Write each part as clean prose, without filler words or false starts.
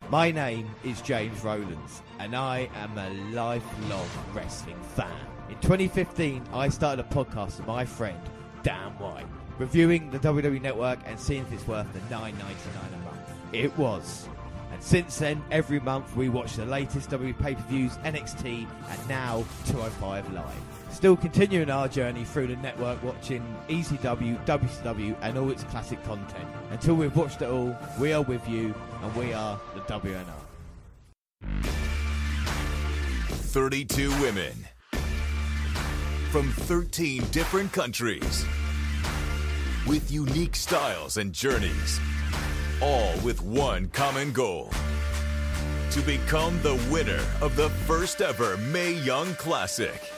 My name is James Rowlands, and I am a lifelong wrestling fan. In 2015, I started a podcast with my friend, Dan White, reviewing the WWE Network and seeing if it's worth the $9.99 a month. It was. And since then, every month we watch the latest WWE pay-per-views, NXT, and now 205 Live. Still continuing our journey through the network, watching ECW, WCW, and all its classic content. Until we've watched it all, we are with you, and we are the WNR. 32 women from 13 different countries with unique styles and journeys, all with one common goal: to become the winner of the first ever Mae Young Classic.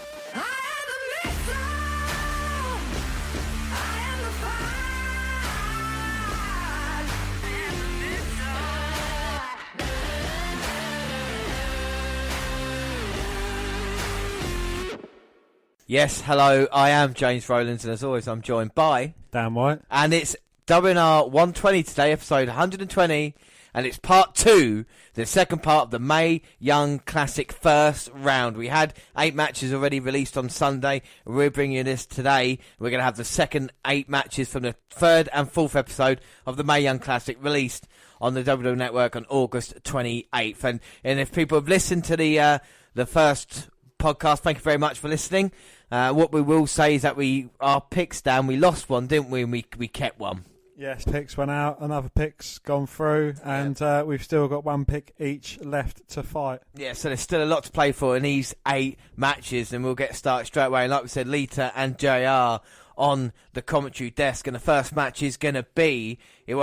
Yes, hello, I am James Rowlands, and as always I'm joined by Dan White. And it's WNR120 today, episode 120, and it's part 2, the second part of the Mae Young Classic first round. We had 8 matches already released on Sunday. We're bringing you this today. We're going to have the second 8 matches from the third and fourth episode of the Mae Young Classic released on the WWE Network on August 28th. And if people have listened to the first podcast, thank you very much for listening. What we will say is that our picks down, we lost one, didn't we? And we kept one. Yes, picks went out, another pick's gone through, and we've still got one pick each left to fight. Yeah, so there's still a lot to play for in these 8 matches, and we'll get started straight away. And like we said, Lita and JR on the commentary desk, and the first match is going to be, it's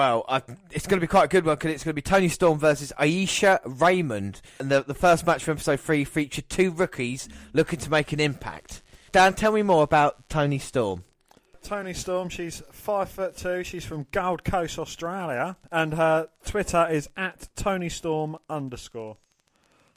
going to be quite a good one, because it's going to be Toni Storm versus Aisha Raymond. And the first match from episode 3 featured 2 rookies looking to make an impact. Dan, tell me more about Toni Storm. Toni Storm, she's 5'2", she's from Gold Coast, Australia, and her Twitter is @ToniStorm_.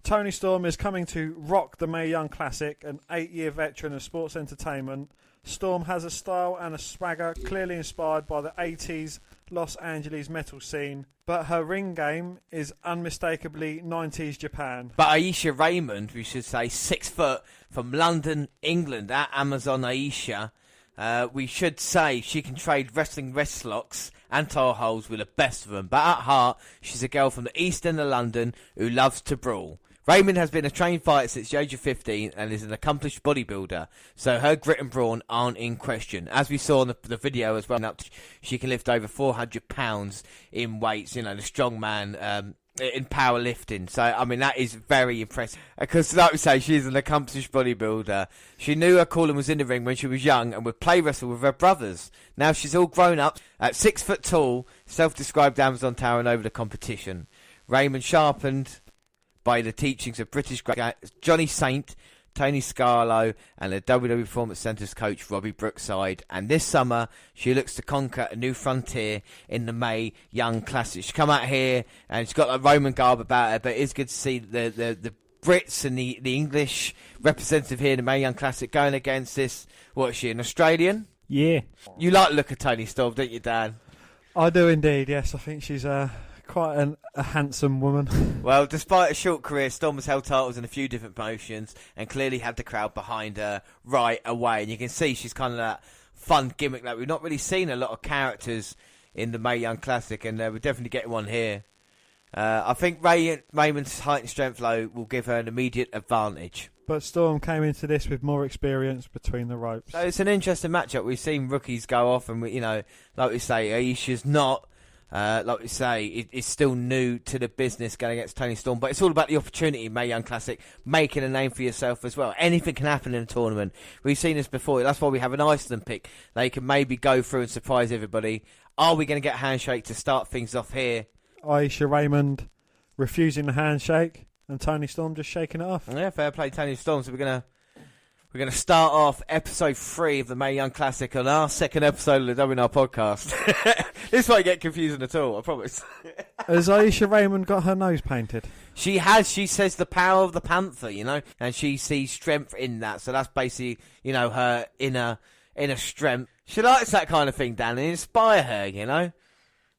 Toni Storm is coming to rock the Mae Young Classic, an 8-year veteran of sports entertainment. Storm has a style and a swagger clearly inspired by the 80s Los Angeles metal scene, but her ring game is unmistakably 90s Japan. But Aisha Raymond, we should say, 6 foot, from London, England, at Amazon Aisha. We should say she can trade wrestling wrestlocks and tile holes with the best of them, but at heart, she's a girl from the East End of London who loves to brawl. Raymond has been a trained fighter since the age of 15 and is an accomplished bodybuilder, so her grit and brawn aren't in question. As we saw in the video as well, she can lift over 400 pounds in weights, the strong man in powerlifting. So, I mean, that is very impressive. Because, like we say, she's an accomplished bodybuilder. She knew her calling was in the ring when she was young and would play wrestle with her brothers. Now she's all grown up, at 6 foot tall, self-described Amazon towering over the competition. Raymond sharpened by the teachings of British great Johnny Saint, Tony Scarlo, and the WWE Performance Center's coach Robbie Brookside. And this summer, she looks to conquer a new frontier in the Mae Young Classic. She's come out here and she's got a Roman garb about her, but it's good to see the Brits and the English representative here in the Mae Young Classic going against this. What is she, an Australian? Yeah. You like the look of Toni Storm, don't you, Dan? I do indeed, yes. I think she's quite a handsome woman. Well, despite a short career, Storm has held titles in a few different promotions and clearly had the crowd behind her right away. And you can see she's kind of that fun gimmick that we've not really seen a lot of characters in the Mae Young Classic, and we're definitely getting one here. I think Raymond's height and strength, though, will give her an immediate advantage. But Storm came into this with more experience between the ropes. So it's an interesting matchup. We've seen rookies go off, and like we say, Aisha's not. Like we say, it's still new to the business going against Toni Storm, but it's all about the opportunity, Mae Young Classic, making a name for yourself as well. Anything can happen in a tournament. We've seen this before. That's why we have an Iceland pick. They can maybe go through and surprise everybody. Are we going to get a handshake to start things off here? Aisha Raymond refusing the handshake, and Toni Storm just shaking it off. Yeah, fair play, Toni Storm. So we're going to start off episode 3 of the Mae Young Classic on our second episode of the WNR podcast. This won't get confusing at all, I promise. Has Aisha Raymond got her nose painted? She has. She says the power of the Panther, and she sees strength in that. So that's basically, her inner strength. She likes that kind of thing, Dan, and inspire her,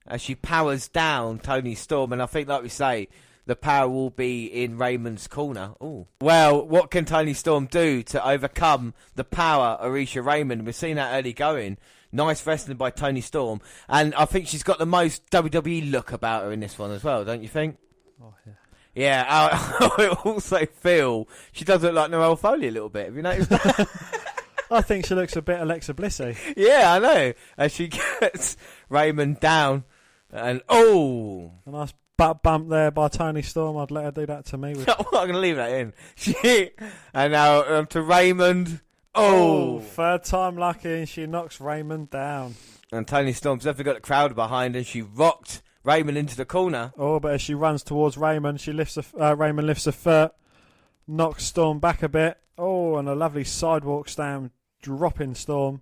as she powers down Toni Storm. And I think, like we say, the power will be in Raymond's corner. Ooh. Well, what can Toni Storm do to overcome the power of Aisha Raymond? We've seen that early going. Nice wrestling by Toni Storm. And I think she's got the most WWE look about her in this one as well, don't you think? Oh, yeah. Yeah, I also feel she does look like Noelle Foley a little bit. Have you noticed that? I think she looks a bit Alexa Blissy. Yeah, I know. As she gets Raymond down. And, oh! A nice butt bump there by Toni Storm. I'd let her do that to me. I'm not going to leave that in. And now to Raymond. Oh! Third time lucky, and she knocks Raymond down. And Toni Storm's definitely got the crowd behind, and she rocked Raymond into the corner. Oh, but as she runs towards Raymond, Raymond lifts her foot, knocks Storm back a bit. Oh, and a lovely sidewalk slam, dropping Storm.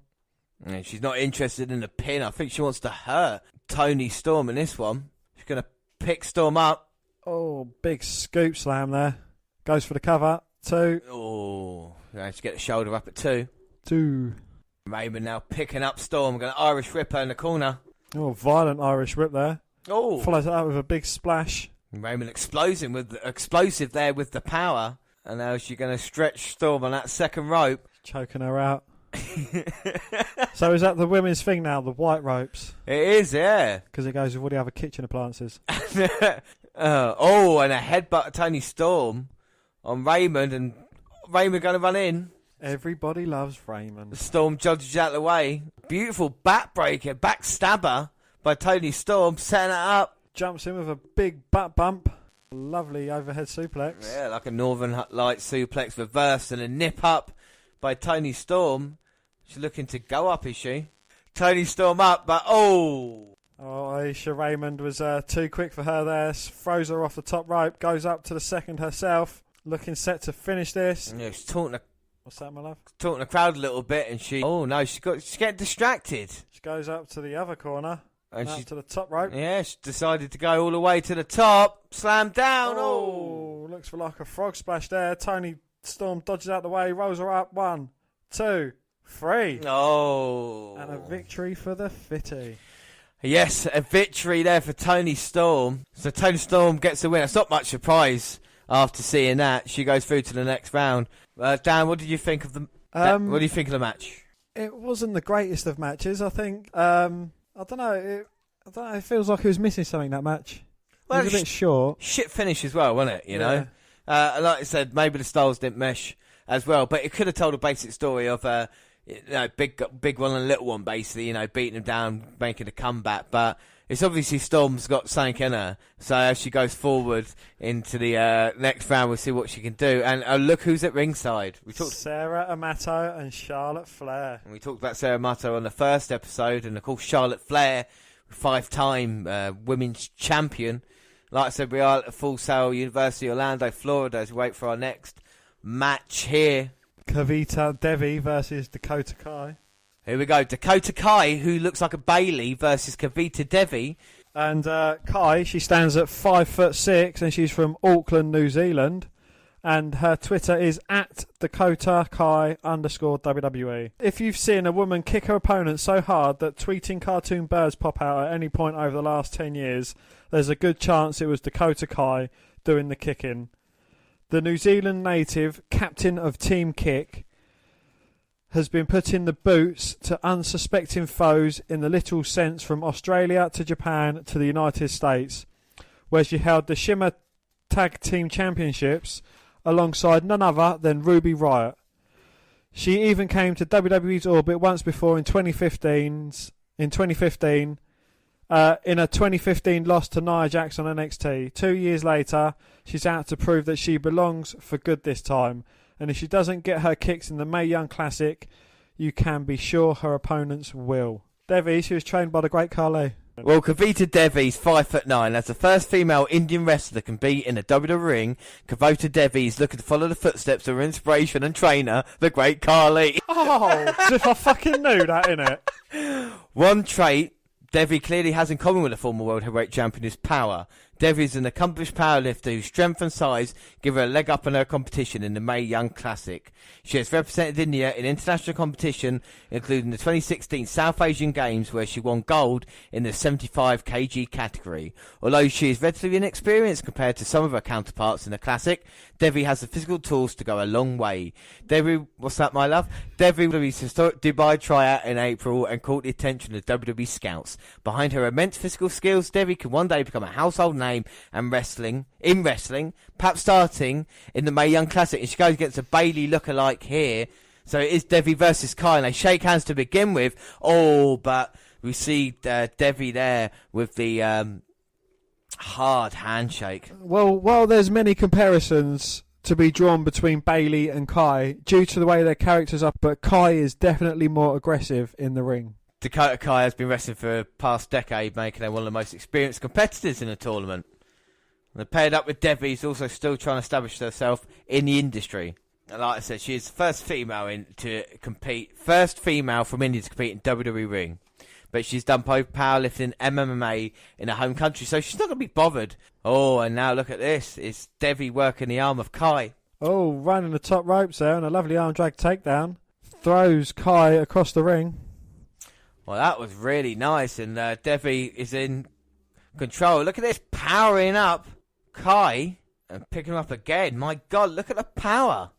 And she's not interested in the pin. I think she wants to hurt Toni Storm in this one. She's going to pick Storm up. Oh, big scoop slam there. Goes for the cover. 2. Oh, going to get the shoulder up at 2. 2. Raymond now picking up Storm. Going to Irish whip her in the corner. Oh, violent Irish whip there. Oh, follows it up with a big splash. And Raymond explosive there with the power. And now she's going to stretch Storm on that second rope. Choking her out. So is that the women's thing now, the white ropes? It is, yeah. Because it goes with all the other kitchen appliances. And a headbutt of Toni Storm on Raymond, and Raymond going to run in. Everybody loves Raymond. Storm dodges out of the way. Beautiful backstabber by Toni Storm, setting it up. Jumps in with a big butt bump. Lovely overhead suplex. Yeah, like a Northern Light suplex reversed, and a nip up by Toni Storm. She's looking to go up, is she? Toni Storm up, but oh, Aisha Raymond was too quick for her there. Throws her off the top rope. Goes up to the second herself. Looking set to finish this. Yeah, she's taunting What's that, my love? the crowd a little bit, and she's getting distracted. She goes up to the other corner. And up to the top rope. Yeah, she decided to go all the way to the top. Slam down. Oh, looks for like a frog splash there. Toni Storm dodges out the way, rolls her up. 1, 2, 3. Oh. And a victory for the Fitty. Yes, a victory there for Toni Storm. So Toni Storm gets the win. It's not much surprise after seeing that. She goes through to the next round. Dan, what did you think of the? What do you think of the match? It wasn't the greatest of matches. I think. I don't know. It feels like it was missing something, that match. Well, it was a bit short. Shit finish as well, wasn't it? You know. Like I said, maybe the styles didn't mesh as well, but it could have told a basic story of big one and a little one, basically, beating them down, making a comeback. But it's obviously Storm's got something in her, so as she goes forward into the next round, we'll see what she can do. And look who's at ringside. We talked Sarah Amato and Charlotte Flair. And we talked about Sarah Amato on the first episode, and of course Charlotte Flair, 5-time women's champion. Like I said, we are at Full Sail University, Orlando, Florida, as we wait for our next match here. Kavita Devi versus Dakota Kai. Here we go. Dakota Kai, who looks like a Bailey, versus Kavita Devi. And Kai, she stands at 5'6", and she's from Auckland, New Zealand. And her Twitter is at DakotaKai_WWE. If you've seen a woman kick her opponent so hard that tweeting cartoon birds pop out at any point over the last 10 years, there's a good chance it was Dakota Kai doing the kicking. The New Zealand native, captain of Team Kick, has been put in the boots to unsuspecting foes in the literal sense from Australia to Japan to the United States, where she held the Shimmer Tag Team Championships alongside none other than Ruby Riott. She even came to WWE's orbit once before in 2015 in a 2015 loss to Nia Jax on NXT. 2 years later, she's out to prove that she belongs for good this time. And if she doesn't get her kicks in the Mae Young Classic, you can be sure her opponents will. Devi, she was trained by the great Kairi. Well, Kavita Devi's 5'9". As the first female Indian wrestler can be in a WWE ring, Kavita Devi's looking to follow the footsteps of her inspiration and trainer, the great Kairi. Oh, as if I fucking knew that, innit? One trait Devi clearly has in common with the former world heavyweight champion is power. Devi is an accomplished powerlifter whose strength and size give her a leg up in her competition in the Mae Young Classic. She has represented India in international competition, including the 2016 South Asian Games, where she won gold in the 75 kg category. Although she is relatively inexperienced compared to some of her counterparts in the Classic, Devi has the physical tools to go a long way. Devi, what's that, my love? Devi will be historic Dubai tryout in April and caught the attention of WWE scouts. Behind her immense physical skills, Devi can one day become a household name and wrestling, perhaps starting in the Mae Young Classic, and she goes against a Bayley lookalike here. So it is Devi versus Kai, and they shake hands to begin with. Oh, but we see Devi there with the hard handshake. Well, while there's many comparisons to be drawn between Bayley and Kai due to the way their characters are, but Kai is definitely more aggressive in the ring. Dakota Kai has been wrestling for the past decade, making her one of the most experienced competitors in the tournament. And paired up with Devi, who's also still trying to establish herself in the industry. And like I said, she is the first female from India to compete in WWE ring. But she's done both powerlifting and MMA in her home country, so she's not going to be bothered. Oh, and now look at this. It's Devi working the arm of Kai. Oh, running the top ropes there, and a lovely arm drag takedown. Throws Kai across the ring. Well, that was really nice, and Devi is in control. Look at this, powering up Kai and picking him up again. My God, look at the power.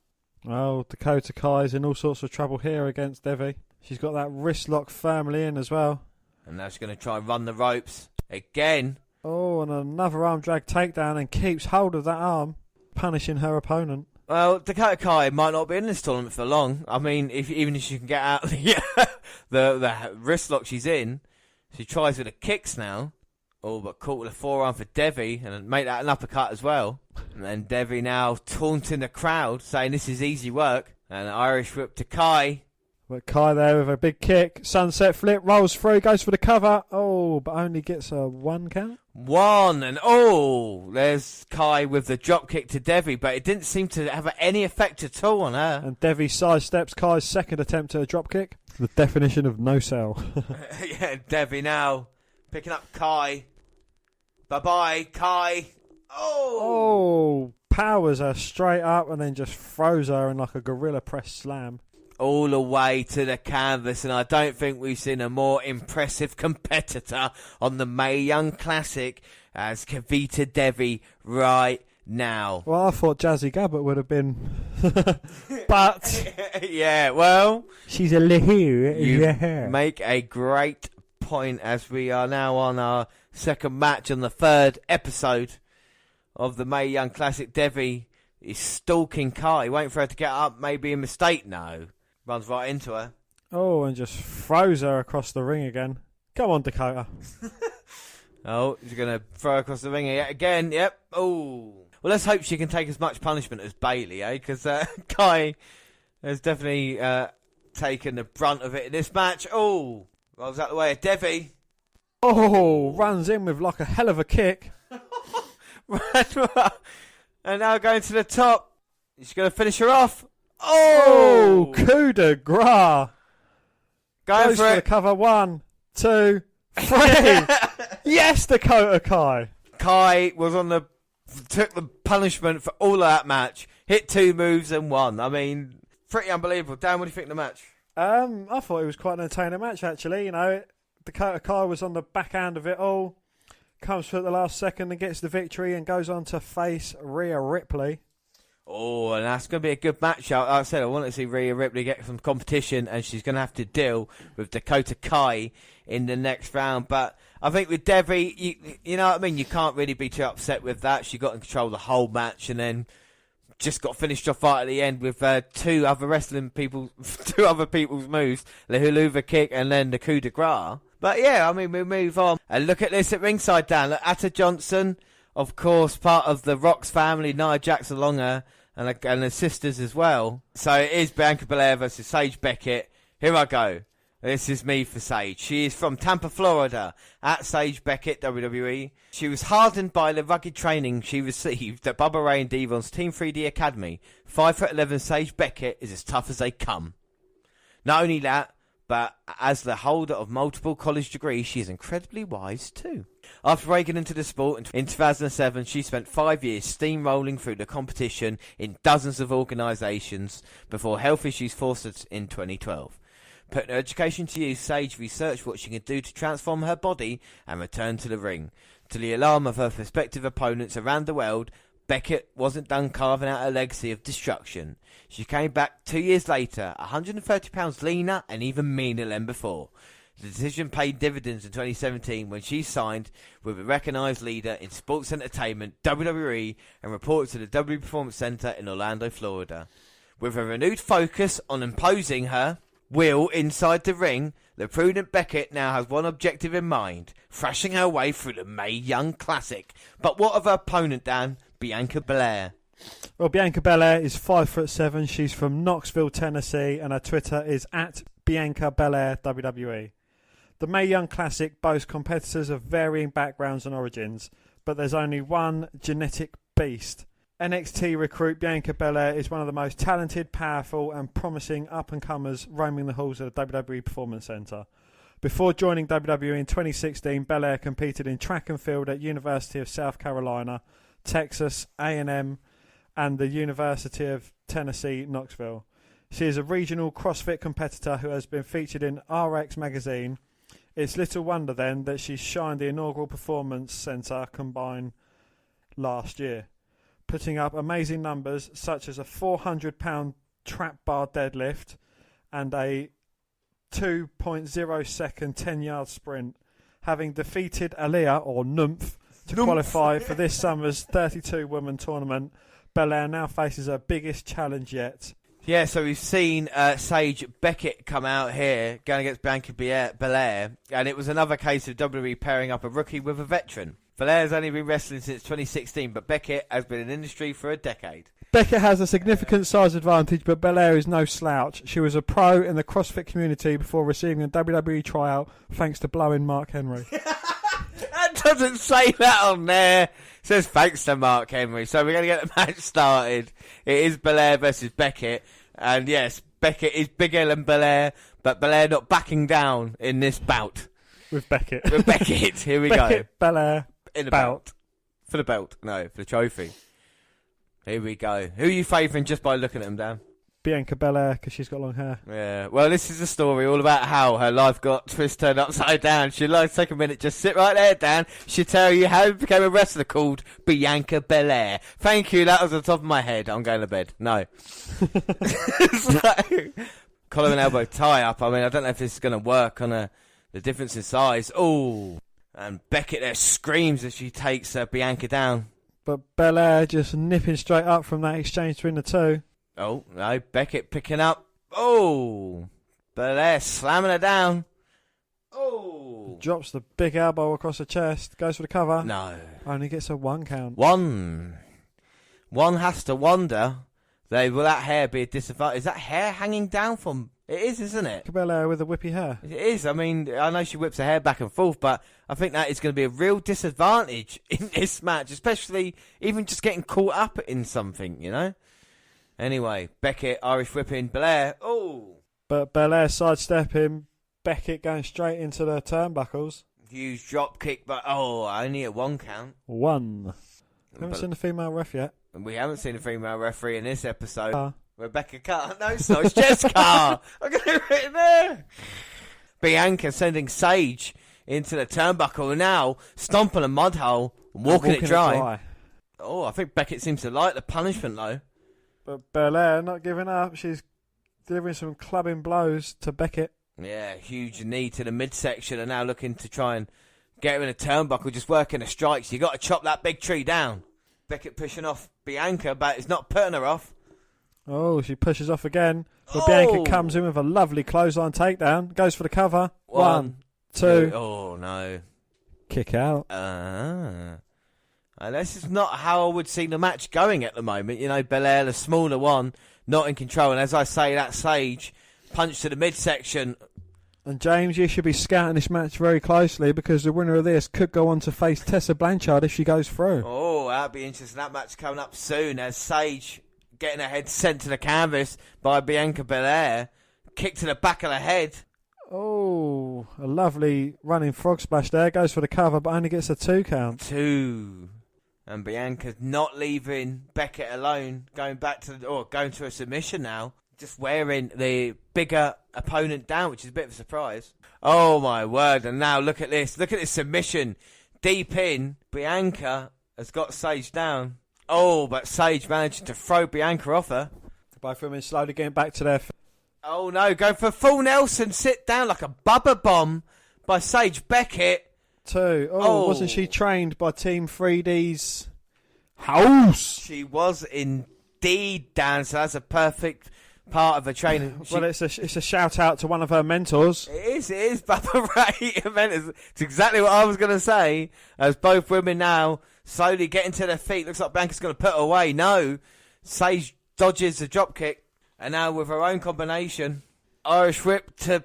Oh, Dakota Kai's in all sorts of trouble here against Devi. She's got that wrist lock firmly in as well. And now she's going to try and run the ropes again. Oh, and another arm drag takedown, and keeps hold of that arm, punishing her opponent. Well, Dakota Kai might not be in this tournament for long. I mean, even if she can get out the wrist lock she's in, she tries with the kicks now. Oh, but caught with a forearm for Devi, and make that an uppercut as well. And then Devi now taunting the crowd, saying this is easy work. And an Irish whip to Kai. But Kai there with a big kick, sunset flip, rolls through, goes for the cover. Oh, but only gets a 1 count. One, and oh, there's Kai with the drop kick to Devi, but it didn't seem to have any effect at all on her. And Devi sidesteps Kai's second attempt at a drop kick. The definition of no sell. Yeah, Devi now picking up Kai. Bye-bye, Kai. Oh, powers her straight up and then just throws her in like a gorilla press slam. All the way to the canvas, and I don't think we've seen a more impressive competitor on the Mae Young Classic as Kavita Devi right now. Well, I thought Jazzy Gabbert would have been, but yeah, well, she's a lihu. You make a great point as we are now on our second match on the third episode of the Mae Young Classic. Devi is stalking Kai, waiting for her to get up. Maybe a mistake. No. Runs right into her. Oh, and just throws her across the ring again. Come on, Dakota. Oh, she's going to throw her across the ring again. Yep. Oh. Well, let's hope she can take as much punishment as Bayley, Because Kai has definitely taken the brunt of it in this match. Oh. Rolls out the way of Devi. Oh, runs in with like a hell of a kick. And now going to the top. She's going to finish her off. Oh, coup de grace. Goes for the cover. 1, 2, 3. Yes, Dakota Kai. Kai was took the punishment for all of that match. Hit 2 moves and won. I mean, pretty unbelievable. Dan, what do you think of the match? I thought it was quite an entertaining match, actually. You know, Dakota Kai was on the backhand of it all. Comes through at the last second and gets the victory and goes on to face Rhea Ripley. Oh, and that's going to be a good match. Like I said, I want to see Rhea Ripley get some competition, and she's going to have to deal with Dakota Kai in the next round. But I think with Devi, you know what I mean? You can't really be too upset with that. She got in control of the whole match and then just got finished off right at the end with two other people's moves, the hula kick and then the coup de grace. But yeah, I mean, we move on. And look at this at ringside, Dan. Look, Atta Johnson, of course, part of the Rocks family, Nia Jax along her, and her sisters as well. So it is Bianca Belair versus Sage Beckett. Here I go. This is me for Sage. She is from Tampa, Florida, at Sage Beckett, WWE. She was hardened by the rugged training she received at Bubba Ray and Devon's Team 3D Academy. 5'11" Sage Beckett is as tough as they come. Not only that, but as the holder of multiple college degrees, she is incredibly wise too. After breaking into the sport in 2007, she spent 5 years steamrolling through the competition in dozens of organisations before health issues forced her in 2012. Putting her education to use, Sage researched what she could do to transform her body and return to the ring. To the alarm of her prospective opponents around the world, Beckett wasn't done carving out a legacy of destruction. She came back 2 years later, 130 pounds leaner and even meaner than before. The decision paid dividends in 2017 when she signed with a recognised leader in sports entertainment, WWE, and reported to the WWE Performance Center in Orlando, Florida. With a renewed focus on imposing her will inside the ring, the prudent Beckett now has one objective in mind, thrashing her way through the Mae Young Classic. But what of her opponent, Dan? Bianca Belair. Well, Bianca Belair is 5'7". She's from Knoxville, Tennessee, and her Twitter is at Bianca Belair WWE. The Mae Young Classic boasts competitors of varying backgrounds and origins, but there's only one genetic beast. NXT recruit Bianca Belair is one of the most talented, powerful and promising up-and-comers roaming the halls of the WWE Performance Center. Before joining WWE in 2016, Belair competed in track and field at University of South Carolina, Texas A&M and the University of Tennessee, Knoxville. She is a regional CrossFit competitor who has been featured in RX magazine. It's little wonder then that she shined the inaugural Performance Center combine last year, putting up amazing numbers such as a 400-pound trap bar deadlift and a 2.0 second 10-yard sprint, having defeated Aaliyah, or Nymph, to qualify for this summer's 32-woman tournament. Belair now faces her biggest challenge yet. Yeah, so we've seen Sage Beckett come out here going against Bianca Belair, and it was another case of WWE pairing up a rookie with a veteran. Belair's only been wrestling since 2016, but Beckett has been in the industry for a decade. Beckett has a significant size advantage, but Belair is no slouch. She was a pro in the CrossFit community before receiving a WWE tryout thanks to blowing Mark Henry. That doesn't say that on there. It says thanks to Mark Henry. So we're going to get the match started. It is Belair versus Beckett. And yes, Beckett is bigger than Belair, but Belair not backing down in this bout. With Beckett. With Beckett. Here we Beckett, go. Belair. In the bout. For the belt. No, for the trophy. Here we go. Who are you favouring just by looking at them, Dan? Bianca Belair, because she's got long hair. Yeah. Well, this is a story all about how her life got turned upside down. She'd like to take a minute. Just sit right there, Dan. She'll tell you how it became a wrestler called Bianca Belair. Thank you. That was on top of my head. I'm going to bed. No. Collar and elbow tie up. I mean, I don't know if this is going to work on the difference in size. Oh. And Beckett there screams as she takes Bianca down. But Belair just nipping straight up from that exchange between the two. Oh, no, Beckett picking up. Oh, Belair slamming her down. Oh. Drops the big elbow across the chest. Goes for the cover. No. Only gets a 1 count. One has to wonder, will that hair be a disadvantage? Is that hair hanging down from... It is, isn't it? Belair with the whippy hair. It is. I mean, I know she whips her hair back and forth, but I think that is going to be a real disadvantage in this match, especially even just getting caught up in something, you know? Anyway, Beckett, Irish whipping, Belair. Oh! But Belair sidestepping, Beckett going straight into the turnbuckles. Huge drop kick, but only a 1 count. 1. Haven't seen the female ref yet. We haven't seen a female referee in this episode. Rebecca Carr. No, it's not. It's Jess Carr. I'm going to put it there. Bianca sending Sage into the turnbuckle now, stomping a mud hole, walking it dry. Oh, I think Beckett seems to like the punishment, though. But Belair not giving up. She's delivering some clubbing blows to Beckett. Yeah, huge knee to the midsection, and now looking to try and get her in a turnbuckle, just working the strikes. You got to chop that big tree down. Beckett pushing off Bianca, but it's not putting her off. Oh, she pushes off again. But Bianca comes in with a lovely clothesline takedown. Goes for the cover. 1, 2. Oh, no. Kick out. This is not how I would see the match going at the moment. You know, Belair, the smaller one, not in control. And as I say, that Sage punch to the midsection. And James, you should be scouting this match very closely because the winner of this could go on to face Tessa Blanchard if she goes through. Oh, that'd be interesting. That match coming up soon as Sage getting her head sent to the canvas by Bianca Belair. Kick to the back of the head. Oh, a lovely running frog splash there. Goes for the cover, but only gets a 2 count. 2. And Bianca's not leaving Beckett alone, going to a submission now. Just wearing the bigger opponent down, which is a bit of a surprise. Oh my word, and now look at this. Look at this submission. Deep in, Bianca has got Sage down. Oh, but Sage managed to throw Bianca off her. Both women slowly getting back to their feet. Oh no, going for full Nelson, sit down like a bubba bomb by Sage Beckett. 2. Oh, wasn't she trained by Team 3D's house? She was indeed, Dan, so that's a perfect part of her training. Well, it's a shout out to one of her mentors. It is Bubba Ray. It's exactly what I was going to say. As both women now slowly getting to their feet. Looks like Bianca's going to put her away. No. Sage dodges the drop kick. And now with her own combination, Irish whip to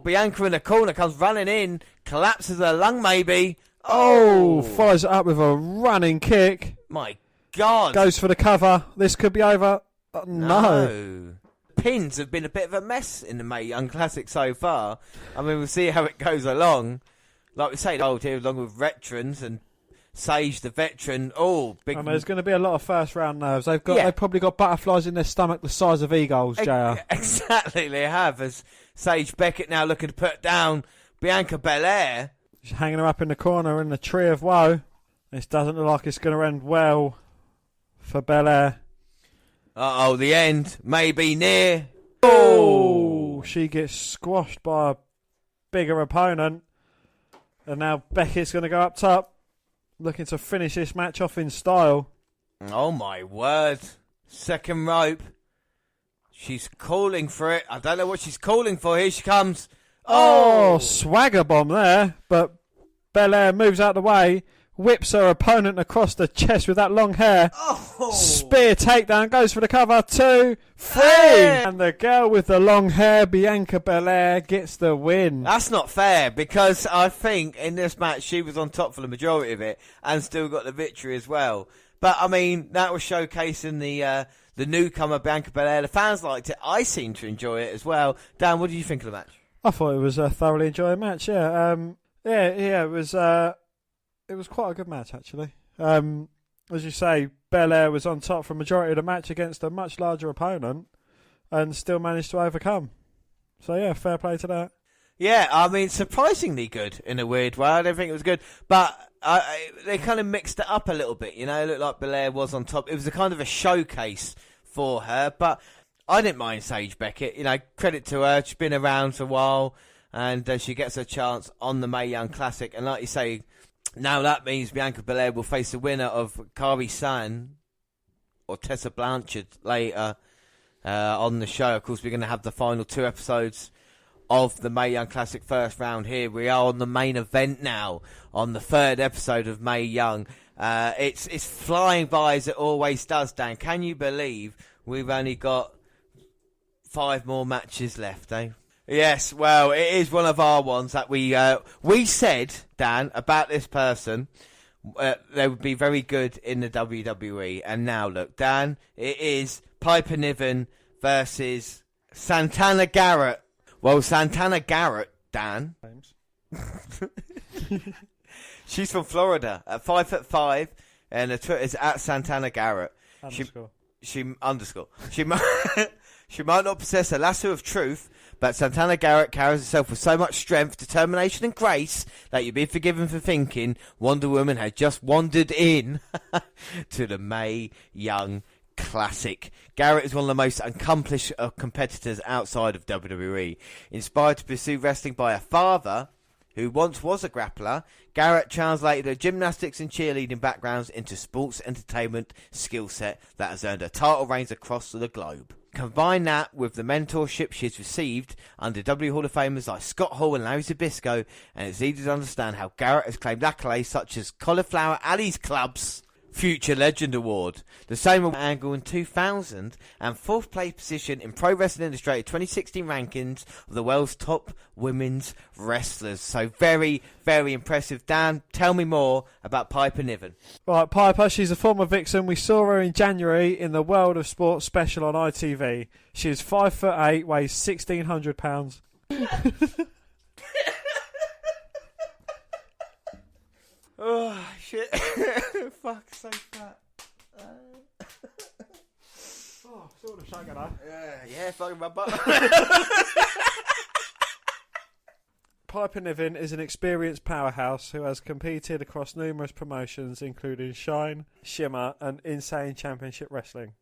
Bianca in the corner, comes running in, collapses her lung maybe. Oh, follows it up with a running kick. My God. Goes for the cover. This could be over. No. Pins have been a bit of a mess in the Mae Young Classic so far. I mean, we'll see how it goes along. Like we say, here along with veterans and Sage the veteran. Oh, big. And there's going to be a lot of first round nerves. They've probably got butterflies in their stomach the size of eagles, JR. Exactly, they have. As Sage Beckett now looking to put down Bianca Belair. She's hanging her up in the corner in the tree of woe. This doesn't look like it's going to end well for Belair. The end may be near. Oh, she gets squashed by a bigger opponent. And now Beckett's going to go up top, looking to finish this match off in style. Oh, my word. Second rope. She's calling for it. I don't know what she's calling for. Here she comes. Oh, swagger bomb there. But Belair moves out the way. Whips her opponent across the chest with that long hair. Oh. Spear takedown, goes for the cover. 2, 3. Hey. And the girl with the long hair, Bianca Belair, gets the win. That's not fair, because I think in this match she was on top for the majority of it and still got the victory as well. But, I mean, that was showcasing the newcomer, Bianca Belair. The fans liked it. I seem to enjoy it as well. Dan, what did you think of the match? I thought it was a thoroughly enjoyable match, yeah. It was quite a good match, actually. As you say, Belair was on top for the majority of the match against a much larger opponent and still managed to overcome. So, yeah, fair play to that. Yeah, I mean, surprisingly good in a weird way. I don't think it was good. But they kind of mixed it up a little bit, you know. It looked like Belair was on top. It was a kind of a showcase for her. But I didn't mind Sage Beckett. You know, credit to her. She's been around for a while. And she gets a chance on the Mae Young Classic. And like you say, now that means Bianca Belair will face the winner of Kairi Sane or Tessa Blanchard later on the show. Of course, we're going to have the final 2 episodes of the Mae Young Classic first round here. We are on the main event now, on the 3rd episode of Mae Young. It's flying by as it always does, Dan. Can you believe we've only got 5 more matches left, eh? Yes, well, it is one of our ones that we said, Dan, about this person. They would be very good in the WWE. And now, look, Dan, it is Piper Niven versus Santana Garrett. Well, Santana Garrett, Dan. She's from Florida, at 5'5", and the Twitter is at Santana Garrett. Underscore. She might not possess a lasso of truth, but Santana Garrett carries herself with so much strength, determination and grace that you'd be forgiven for thinking Wonder Woman had just wandered in to the Mae Young Classic. Garrett is one of the most accomplished competitors outside of WWE. Inspired to pursue wrestling by a father who once was a grappler, Garrett translated her gymnastics and cheerleading backgrounds into sports entertainment skill set that has earned her title reigns across the globe. Combine that with the mentorship she's received under W Hall of Famers like Scott Hall and Larry Zbyszko, and it's easy to understand how Garrett has claimed accolades such as Cauliflower Alley's Club's Future Legend Award, the same angle in 2000, and 4th place position in Pro Wrestling Illustrated 2016 rankings of the world's top women's wrestlers. So very, very impressive. Dan, tell me more about Piper Niven. Right, Piper, she's a former vixen. We saw her in January in the World of Sport special on ITV. She's 5'8", weighs 1,600 pounds. Oh, shit. Fuck, so fat. Oh, sort of shaking though. Yeah, fucking my butt. Piper Niven is an experienced powerhouse who has competed across numerous promotions, including Shine, Shimmer, and Insane Championship Wrestling.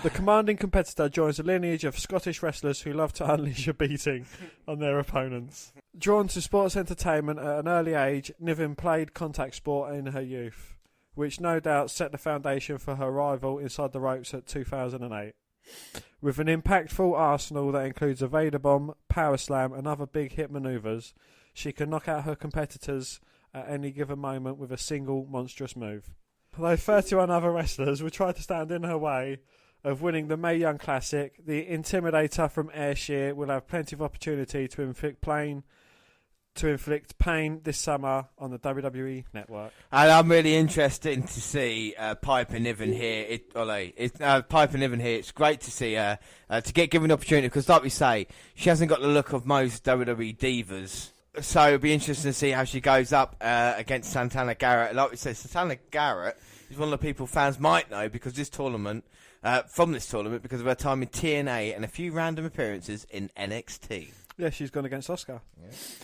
The commanding competitor joins a lineage of Scottish wrestlers who love to unleash a beating on their opponents. Drawn to sports entertainment at an early age, Niven played contact sport in her youth, which no doubt set the foundation for her arrival inside the ropes at 2008. With an impactful arsenal that includes a Vader Bomb, Power Slam and other big hit manoeuvres, she can knock out her competitors at any given moment with a single monstrous move. Although 31 other wrestlers will try to stand in her way of winning the Mae Young Classic, the Intimidator from Ayrshire will have plenty of opportunity to inflict pain this summer on the WWE Network. And I'm really interested to see Piper Niven here. Piper Niven here. It's great to see her to get given an opportunity because, like we say, she hasn't got the look of most WWE divas. So it'll be interesting to see how she goes up against Santana Garrett. Like we said, Santana Garrett is one of the people fans might know because this tournament. From this tournament because of her time in TNA and a few random appearances in NXT. Yeah, she's gone against Asuka.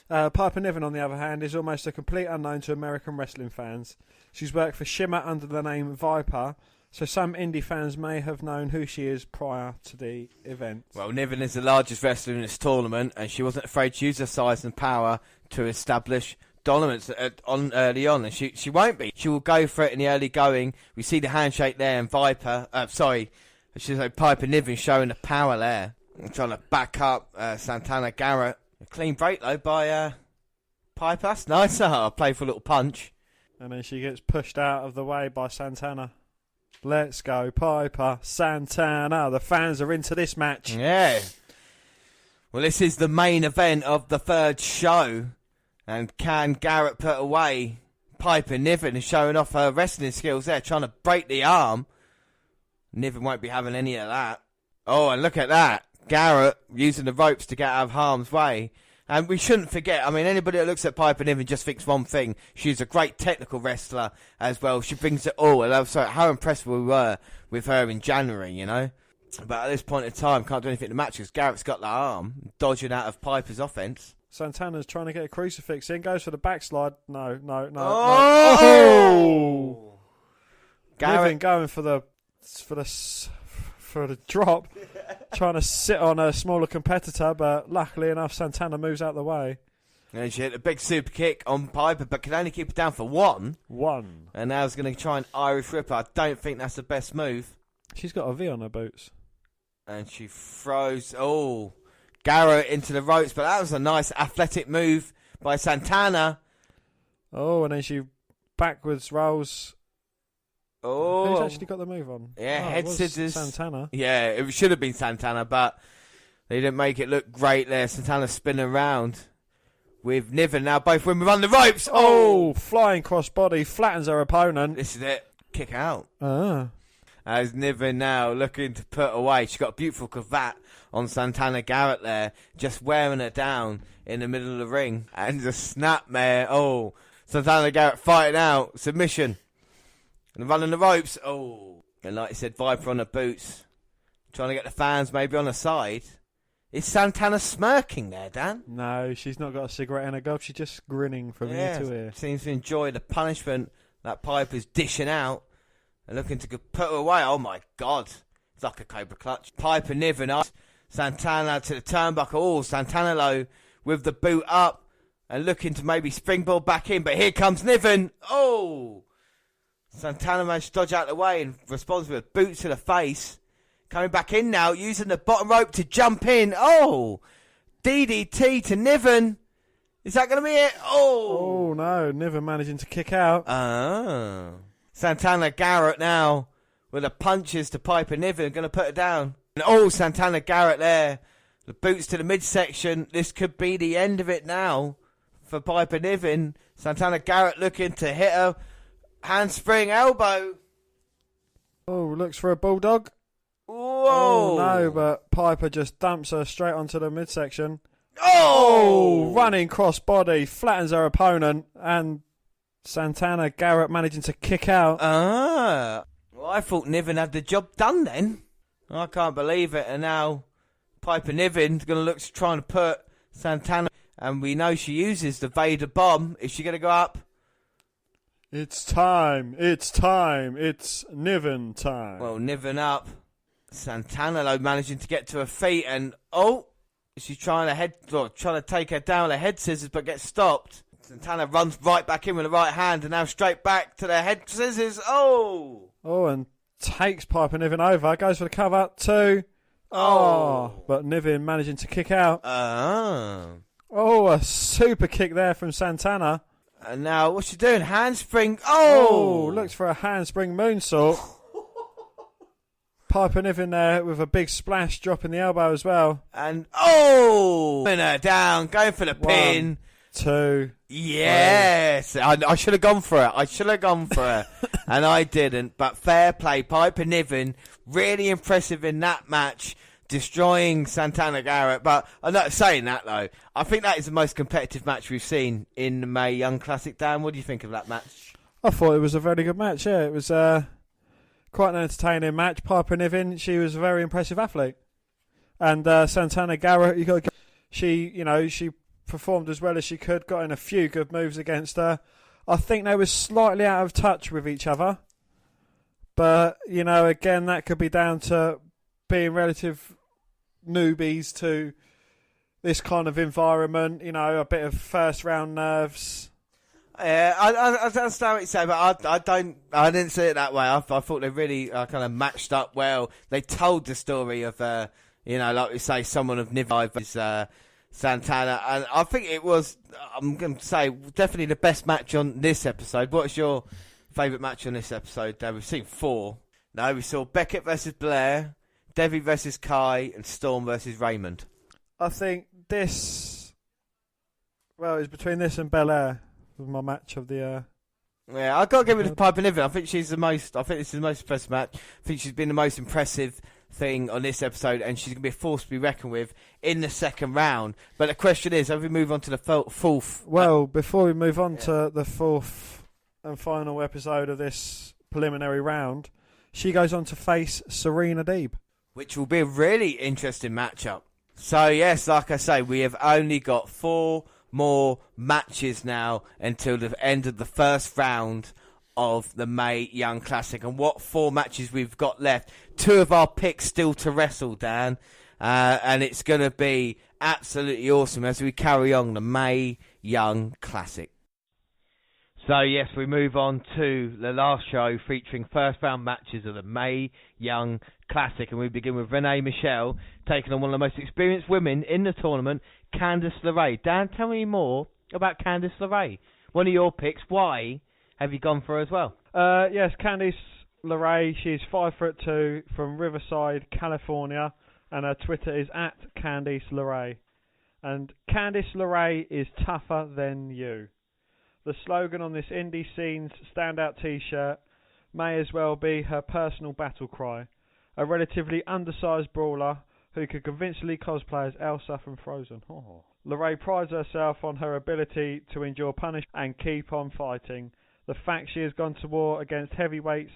Yeah. Piper Niven, on the other hand, is almost a complete unknown to American wrestling fans. She's worked for Shimmer under the name Viper, so some indie fans may have known who she is prior to the event. Well, Niven is the largest wrestler in this tournament, and she wasn't afraid to use her size and power to establish dominance early on, and she won't be. She will go for it in the early going. We see the handshake there, and Piper Niven showing the power there, and trying to back up Santana Garrett. A clean break though by Piper. That's nice. I'll play for a little punch, and then she gets pushed out of the way by Santana. Let's go, Piper. Santana. The fans are into this match. Yeah. Well, this is the main event of the third show. And can Garrett put away Piper Niven and showing off her wrestling skills there, trying to break the arm? Niven won't be having any of that. Oh, and look at that. Garrett using the ropes to get out of harm's way. And we shouldn't forget, I mean, anybody that looks at Piper Niven just thinks one thing. She's a great technical wrestler as well. She brings it all. And so how impressed we were with her in January, you know? But at this point in time, can't do anything in the match because Garrett's got the arm, dodging out of Piper's offense. Santana's trying to get a crucifix in, goes for the backslide. No. Oh! Garrett going for the drop, trying to sit on a smaller competitor, but luckily enough, Santana moves out the way. And she hit a big super kick on Piper, but can only keep it down for one. And now she's going to try an Irish Ripper. I don't think that's the best move. She's got a V on her boots. And she throws... Oh... Garrett into the ropes, but that was a nice athletic move by Santana. Oh, and then she backwards rolls. Oh. Who's actually got the move on? Yeah, head scissors. Santana. Yeah, it should have been Santana, but they didn't make it look great there. Santana spinning around with Niven. Now both women run the ropes. Oh, flying crossbody, flattens her opponent. This is it. Kick out. Ah. As Niven now looking to put away. She's got a beautiful cravat on Santana Garrett there, just wearing her down in the middle of the ring. And the snap there. Oh, Santana Garrett fighting out. Submission. And running the ropes. Oh. And like I said, Viper on her boots. Trying to get the fans maybe on her side. Is Santana smirking there, Dan? No, she's not got a cigarette in her gob. She's just grinning from ear to ear. Seems to enjoy the punishment that Piper's dishing out. And looking to put her away. Oh, my God. It's like a Cobra Clutch. Piper Niven up. Santana to the turnbuckle. Oh, Santana low with the boot up. And looking to maybe springboard back in. But here comes Niven. Oh. Santana managed to dodge out of the way and responds with a boot to the face. Coming back in now. Using the bottom rope to jump in. Oh. DDT to Niven. Is that going to be it? Oh. Oh, no. Niven managing to kick out. Oh. Santana Garrett now with the punches to Piper Niven, going to put it down. And oh, Santana Garrett there. The boots to the midsection. This could be the end of it now for Piper Niven. Santana Garrett looking to hit a handspring elbow. Oh, looks for a bulldog. Whoa. Oh, no, but Piper just dumps her straight onto the midsection. Oh, running crossbody, flattens her opponent, and Santana Garrett managing to kick out. Well, I thought Niven had the job done then. I can't believe it. And now Piper Niven's going to look to trying to put Santana, and we know she uses the Vader bomb. Is she going to go up? It's time. It's Niven time. Well, Niven up. Santana though managing to get to her feet, and she's trying to take her down with her head scissors, but gets stopped. Santana runs right back in with the right hand, and now straight back to the head scissors. And takes Piper Niven over. Goes for the cover. 2. But Niven managing to kick out. A super kick there from Santana. And now what's she doing? Handspring. Looks for a handspring moonsault. Piper Niven there with a big splash, dropping the elbow as well. And putting her down, going for the 1, pin. 2. Yes, I should have gone for it. And I didn't. But fair play, Piper Niven, really impressive in that match, destroying Santana Garrett. But I'm not saying that though. I think that is the most competitive match we've seen in the Mae Young Classic. Dan, what do you think of that match? I thought it was a very good match. Yeah, it was quite an entertaining match. Piper Niven, she was a very impressive athlete, and Santana Garrett, she performed as well as she could, got in a few good moves against her. I think they were slightly out of touch with each other, but again, that could be down to being relative newbies to this kind of environment. A bit of first round nerves. Yeah, I understand what you say, but I didn't see it that way. I thought they really kind of matched up well. They told the story of, like we say, someone of Niven versus Santana, and I think it was, I'm going to say, definitely the best match on this episode. What's your favourite match on this episode, Dave? We've seen 4. No, we saw Beckett versus Blair, Devi versus Kai, and Storm versus Raymond. I think this, it's between this and Belair. My match of the yeah, I've got to give it to Piper Niven. I think this is the most impressive match. I think she's been the most impressive thing on this episode, and she's going to be a force to be reckoned with in the second round. But the question is, as we move on to the fourth... before we move on to the fourth and final episode of this preliminary round, she goes on to face Serena Deeb, which will be a really interesting matchup. So yes, like I say, we have only got 4 more matches now until the end of the first round of the Mae Young Classic. And what 4 matches we've got left? 2 of our picks still to wrestle, Dan. And it's going to be absolutely awesome as we carry on the Mae Young Classic. So yes, we move on to the last show featuring first round matches of the Mae Young Classic, and we begin with Renee Michelle taking on one of the most experienced women in the tournament, Candice Larae. Dan, tell me more about Candice Larae. One of your picks. Why have you gone for her as well? Yes, Candice Larae. She's 5'2" from Riverside, California, and her Twitter is @Candice Larae. And Candice Larae is tougher than you. The slogan on this indie scene's standout t-shirt may as well be her personal battle cry. A relatively undersized brawler who could convincingly cosplay as Elsa from Frozen. Larae prides herself on her ability to endure punishment and keep on fighting. The fact she has gone to war against heavyweights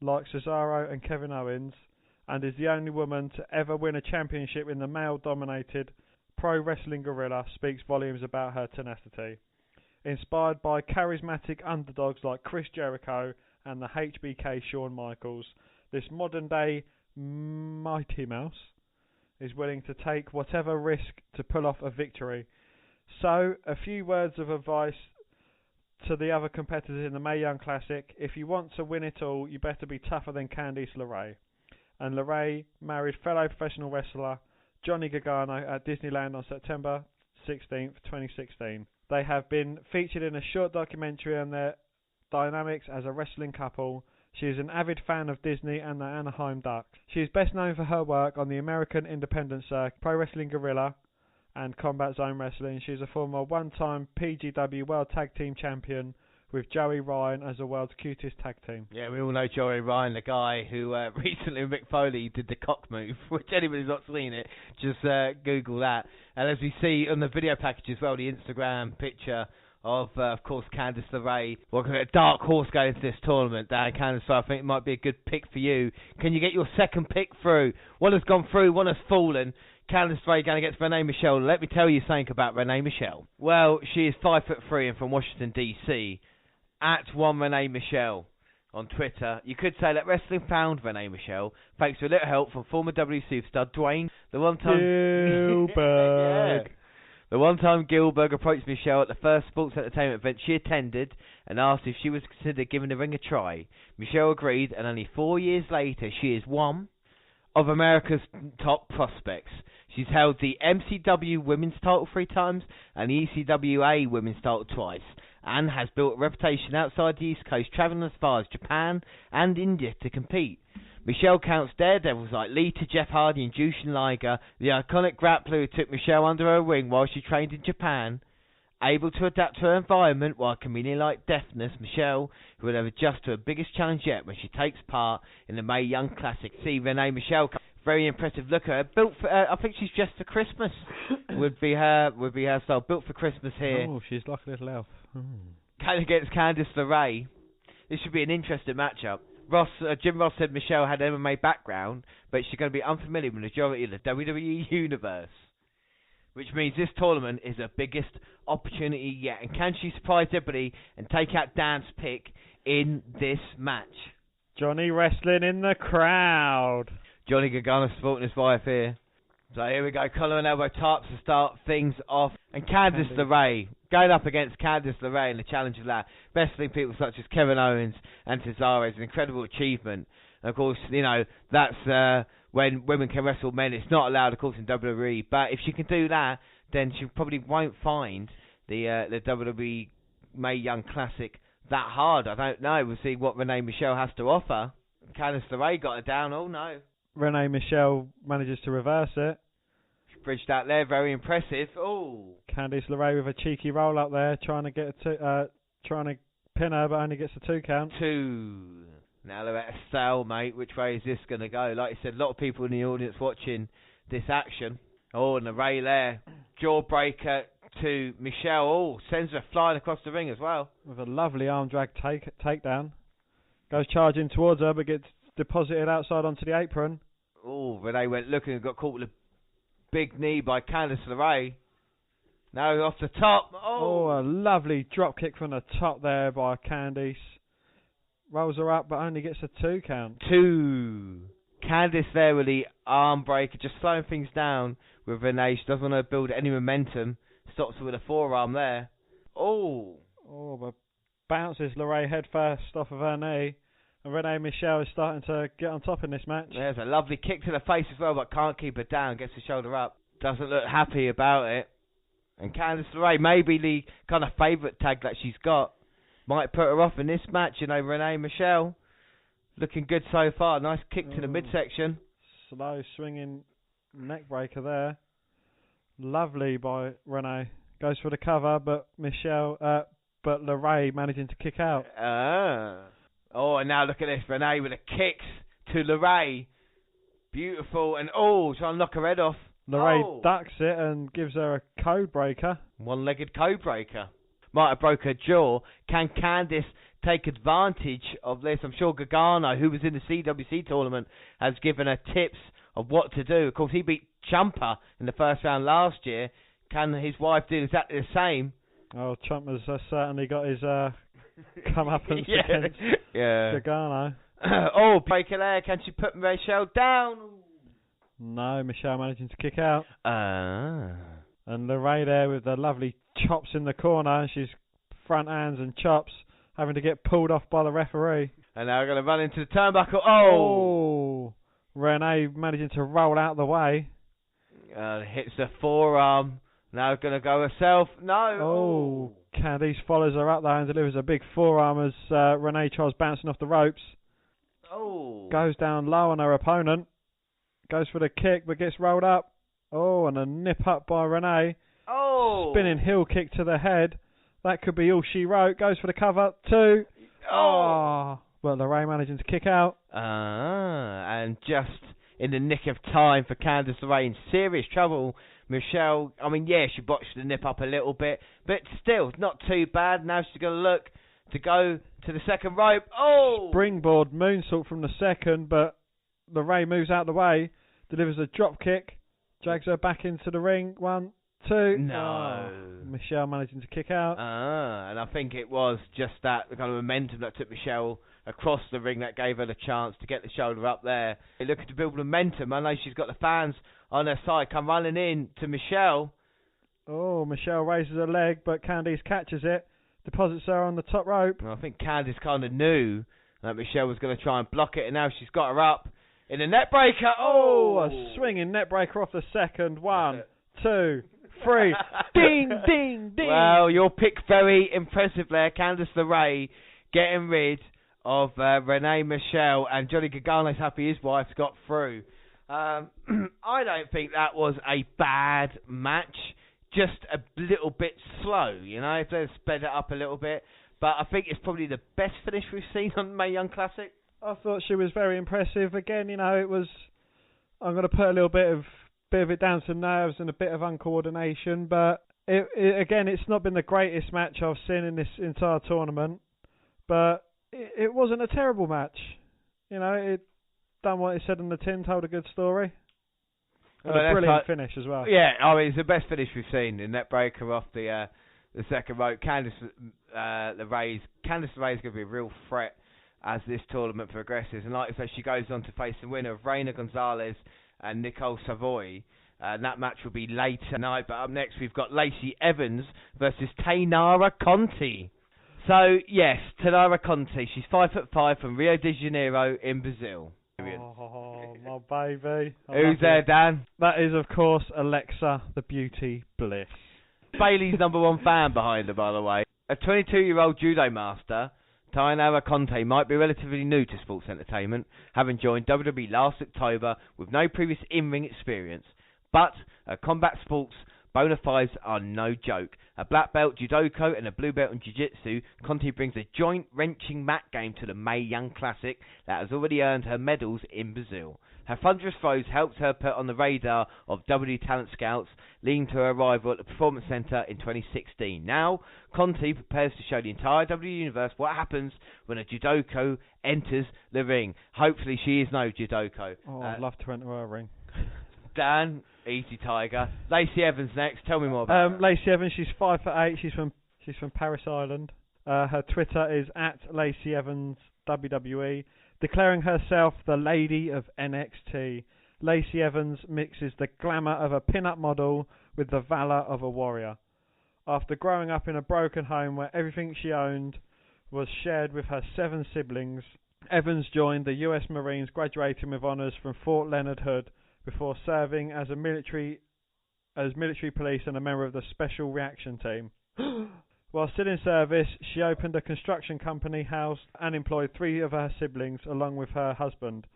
like Cesaro and Kevin Owens, and is the only woman to ever win a championship in the male-dominated pro wrestling gorilla, speaks volumes about her tenacity. Inspired by charismatic underdogs like Chris Jericho and the HBK Shawn Michaels, this modern-day Mighty Mouse is willing to take whatever risk to pull off a victory. So, a few words of advice to the other competitors in the Mae Young Classic. If you want to win it all, you better be tougher than Candice Larae. And Larae married fellow professional wrestler Johnny Gargano at Disneyland on September 16th, 2016. They have been featured in a short documentary on their dynamics as a wrestling couple. She is an avid fan of Disney and the Anaheim Ducks. She is best known for her work on the American Independent Circuit, Pro Wrestling Guerrilla, and Combat Zone Wrestling. She is a former one-time PGW World Tag Team Champion with Joey Ryan as the world's cutest tag team. Yeah, we all know Joey Ryan, the guy who recently with Mick Foley did the cock move, which anybody's not seen it, just Google that. And as we see on the video package as well, the Instagram picture of course, Candice Larae. Well, a dark horse going into this tournament, Candice, so I think it might be a good pick for you. Can you get your second pick through? One has gone through, one has fallen. Candice Larae going against Renee Michelle. Let me tell you something about Renee Michelle. Well, she is 5'3" and from Washington, D.C., at one Renee Michelle on Twitter. You could say that wrestling found Renee Michelle thanks to a little help from former WWE superstar Dwayne. The one-time Gilbert approached Michelle at the first sports entertainment event she attended and asked if she was considered giving the ring a try. Michelle agreed, and only 4 years later, she is one of America's top prospects. She's held the MCW Women's title 3 times and the ECWA Women's title twice, and has built a reputation outside the East Coast, travelling as far as Japan and India to compete. Michelle counts daredevils like Lita, Jeff Hardy and Jushin Liger, the iconic grappler who took Michelle under her wing while she trained in Japan. Able to adapt to her environment while comedian like deafness, Michelle, who will have adjust to her biggest challenge yet when she takes part in the Mae Young Classic. See Renee Michelle, very impressive look at her. Built for, I think she's dressed for Christmas. would be her style. Built for Christmas here. Oh, she's like a little elf. Against Candice LeRae. This should be an interesting matchup. Jim Ross said Michelle had an MMA background, but she's going to be unfamiliar with the majority of the WWE universe. Which means this tournament is her biggest opportunity yet. And can she surprise everybody and take out Dan's pick in this match? Johnny wrestling in the crowd. Johnny Gargano supporting his wife here. So here we go, collar and elbow tarps to start things off. And Candice LeRae, going up against Candice LeRae in the challenge of that. Wrestling people such as Kevin Owens and Cesaro is an incredible achievement. And of course, you know, that's when women can wrestle men. It's not allowed, of course, in WWE. But if she can do that, then she probably won't find the WWE Mae Young Classic that hard. I don't know. We'll see what Renee Michelle has to offer. Candice LeRae got her down. Oh, no. Renee Michelle manages to reverse it. Bridged out there, very impressive. Oh, Candice LeRae with a cheeky roll up there, trying to pin her, but only gets a 2 count. 2. Now they're at a stalemate. Which way is this going to go? Like I said, a lot of people in the audience watching this action. Oh, and LeRae there, jawbreaker to Michelle. Oh, sends her flying across the ring as well. With a lovely arm drag takedown. Goes charging towards her, but gets deposited outside onto the apron. Oh, Renee went looking and got caught with a big knee by Candice LeRae. Now off the top. Oh, a lovely drop kick from the top there by Candice. Rolls her up, but only gets a 2 count. 2. Candice there with the arm breaker, just slowing things down with Renee. She doesn't want to build any momentum. Stops her with a forearm there. Oh, but bounces LeRae head first off of her knee. And Renee Michelle is starting to get on top in this match. There's a lovely kick to the face as well, but can't keep her down. Gets the shoulder up. Doesn't look happy about it. And Candice LeRae, maybe the kind of favourite tag that she's got, might put her off in this match. You know, Renee Michelle looking good so far. Nice kick to the midsection. Slow swinging neck breaker there. Lovely by Renee. Goes for the cover, but LeRae managing to kick out. Oh, and now look at this. Renee with the kicks to LeRae. Beautiful. And trying to knock her head off. LeRae ducks it and gives her a code breaker. One-legged code breaker. Might have broke her jaw. Can Candice take advantage of this? I'm sure Gargano, who was in the CWC tournament, has given her tips of what to do. Of course, he beat Ciampa in the first round last year. Can his wife do exactly the same? Oh, Ciampa's certainly got his comeuppance against Gargano. Breaker there. Can she put Michelle down? No, Michelle managing to kick out. And LeRae there with the lovely chops in the corner. She's front hands and chops, having to get pulled off by the referee. And now we're going to run into the turnbuckle. Renee managing to roll out the way. Hits the forearm. Now going to go herself. No. Candice follows her up there and delivers a big forearm as Renee tries bouncing off the ropes. Goes down low on her opponent. Goes for the kick but gets rolled up. And a nip up by Renee. Spinning heel kick to the head. That could be all she wrote. Goes for the cover. 2. Oh. Well, Larae managing to kick out. And just in the nick of time for Candice Larae in serious trouble. Michelle, I mean, yeah, she botched the nip up a little bit, but still, not too bad. Now she's going to look to go to the second rope. Oh! Springboard moonsault from the second, but Larae moves out of the way, delivers a drop kick, drags her back into the ring. 1, 2. No. Michelle managing to kick out. And I think it was just that kind of momentum that took Michelle across the ring that gave her the chance to get the shoulder up there. They're looking to build momentum. I know she's got the fans on her side, come running in to Michelle. Oh, Michelle raises her leg, but Candice catches it, deposits her on the top rope. And I think Candice kind of knew that Michelle was going to try and block it, and now she's got her up in a net breaker. Oh, a swinging net breaker off the second. 1, 2, 3. Ding, ding, ding. Well, your pick very impressive there. Candice LeRae getting rid of Renee Michelle, and Johnny Gargano's happy his wife's got through. I don't think that was a bad match. Just a little bit slow, you know, if they sped it up a little bit. But I think it's probably the best finish we've seen on the Mae Young Classic. I thought she was very impressive. Again, you know, it was... I'm going to put a little bit of it down to nerves and a bit of uncoordination. But, again, it's not been the greatest match I've seen in this entire tournament. But it wasn't a terrible match. You know, it done what it said in the tin, told a good story. And a brilliant finish as well. Yeah, I mean, it's the best finish we've seen. The net breaker off the second rope. Candice LeRae's going to be a real threat as this tournament progresses. And like I said, she goes on to face the winner of Reina Gonzalez and Nicole Savoy. And that match will be later tonight. But up next, we've got Lacey Evans versus Tainara Conti. So, yes, Tainara Conti. She's 5'5" from Rio de Janeiro in Brazil. Oh, my baby. Who's there, Dan? That is, of course, Alexa, the Beauty Bliss. Bailey's #1 fan behind her, by the way. A 22-year-old judo master, Tainara Conti might be relatively new to sports entertainment, having joined WWE last October with no previous in-ring experience. But combat sports bona fides are no joke. A black belt judoka and a blue belt in jiu-jitsu, Conti brings a joint-wrenching mat game to the Mae Young Classic that has already earned her medals in Brazil. Her thunderous throws helped her put on the radar of WWE talent scouts, leading to her arrival at the Performance Center in 2016. Now, Conti prepares to show the entire WWE universe what happens when a judoka enters the ring. Hopefully she is no judoka. Oh, I'd love to enter her ring. Dan, easy tiger. Lacey Evans next. Tell me more about her. Lacey Evans, she's 5'8". She's from Paris Island. Her Twitter is @LaceyEvansWWE, declaring herself the Lady of NXT. Lacey Evans mixes the glamour of a pin-up model with the valor of a warrior. After growing up in a broken home where everything she owned was shared with her 7 siblings, Evans joined the U.S. Marines, graduating with honours from Fort Leonard Hood, before serving as military police and a member of the Special Reaction Team. While still in service, she opened a construction company, housed and employed 3 of her siblings along with her husband,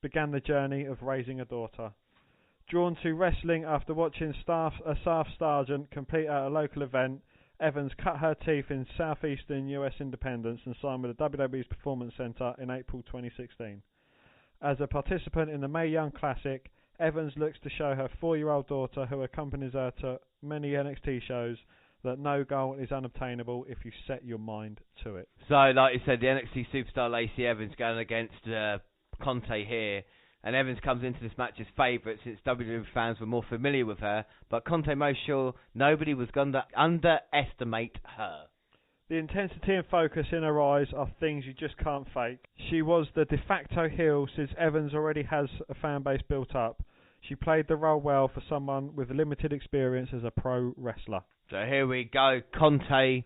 began the journey of raising a daughter. Drawn to wrestling after watching a staff sergeant compete at a local event, Evans cut her teeth in southeastern US independence and signed with the WWE's Performance Center in April 2016. As a participant in the Mae Young Classic, Evans looks to show her 4-year-old daughter, who accompanies her to many NXT shows, that no goal is unobtainable if you set your mind to it. So, like you said, the NXT superstar Lacey Evans going against Conti here, and Evans comes into this match as favourite since WWE fans were more familiar with her, but Conti most sure nobody was going to underestimate her. The intensity and focus in her eyes are things you just can't fake. She was the de facto heel since Evans already has a fan base built up. She played the role well for someone with limited experience as a pro wrestler. So here we go, Conti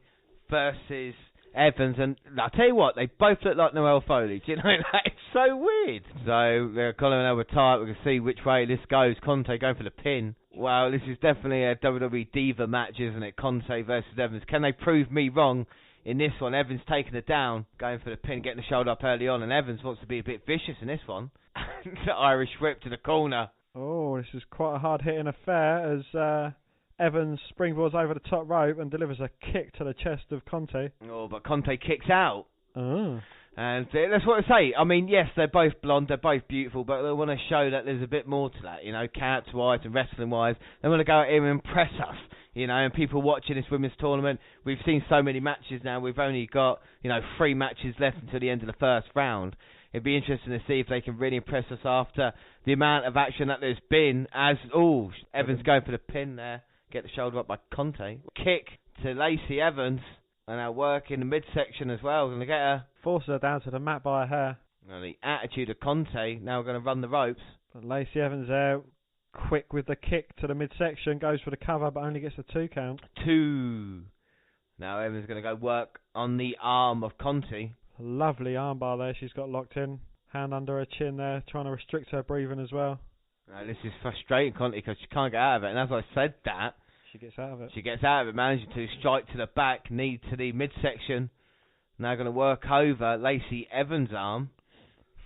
versus Evans, and I'll tell you what, they both look like Noelle Foley. Do you know that? It's so weird. So they're calling over tight. We can see which way this goes. Conti going for the pin. Wow, this is definitely a WWE Diva match, isn't it? Conti versus Evans. Can they prove me wrong in this one? Evans taking it down, going for the pin, getting the shoulder up early on, and Evans wants to be a bit vicious in this one. The Irish whip to the corner. Oh, this is quite a hard-hitting affair as Evans springboards over the top rope and delivers a kick to the chest of Conte. Oh, but Conte kicks out. Oh. And that's what I say. I mean, yes, they're both blonde, they're both beautiful, but they want to show that there's a bit more to that, you know, character-wise and wrestling-wise. They want to go out here and impress us, you know, and people watching this women's tournament. We've seen so many matches now. We've only got, 3 matches left until the end of the first round. It'd be interesting to see if they can really impress us after the amount of action that there's been. Evans going for the pin there. Get the shoulder up by Conte. Kick to Lacey Evans. And now work in the midsection as well. Going to get her. Forces her down to the mat by her hair. Now the attitude of Conte. Now we're going to run the ropes. But Lacey Evans there, quick with the kick to the midsection. Goes for the cover, but only gets a 2 count. 2. Now Evans going to go work on the arm of Conte. Lovely armbar there she's got locked in. Hand under her chin there, trying to restrict her breathing as well. Now this is frustrating Conte because she can't get out of it. And as I said that, she gets out of it. She gets out of it, managing to strike to the back, knee to the midsection. Now going to work over Lacey Evans' arm.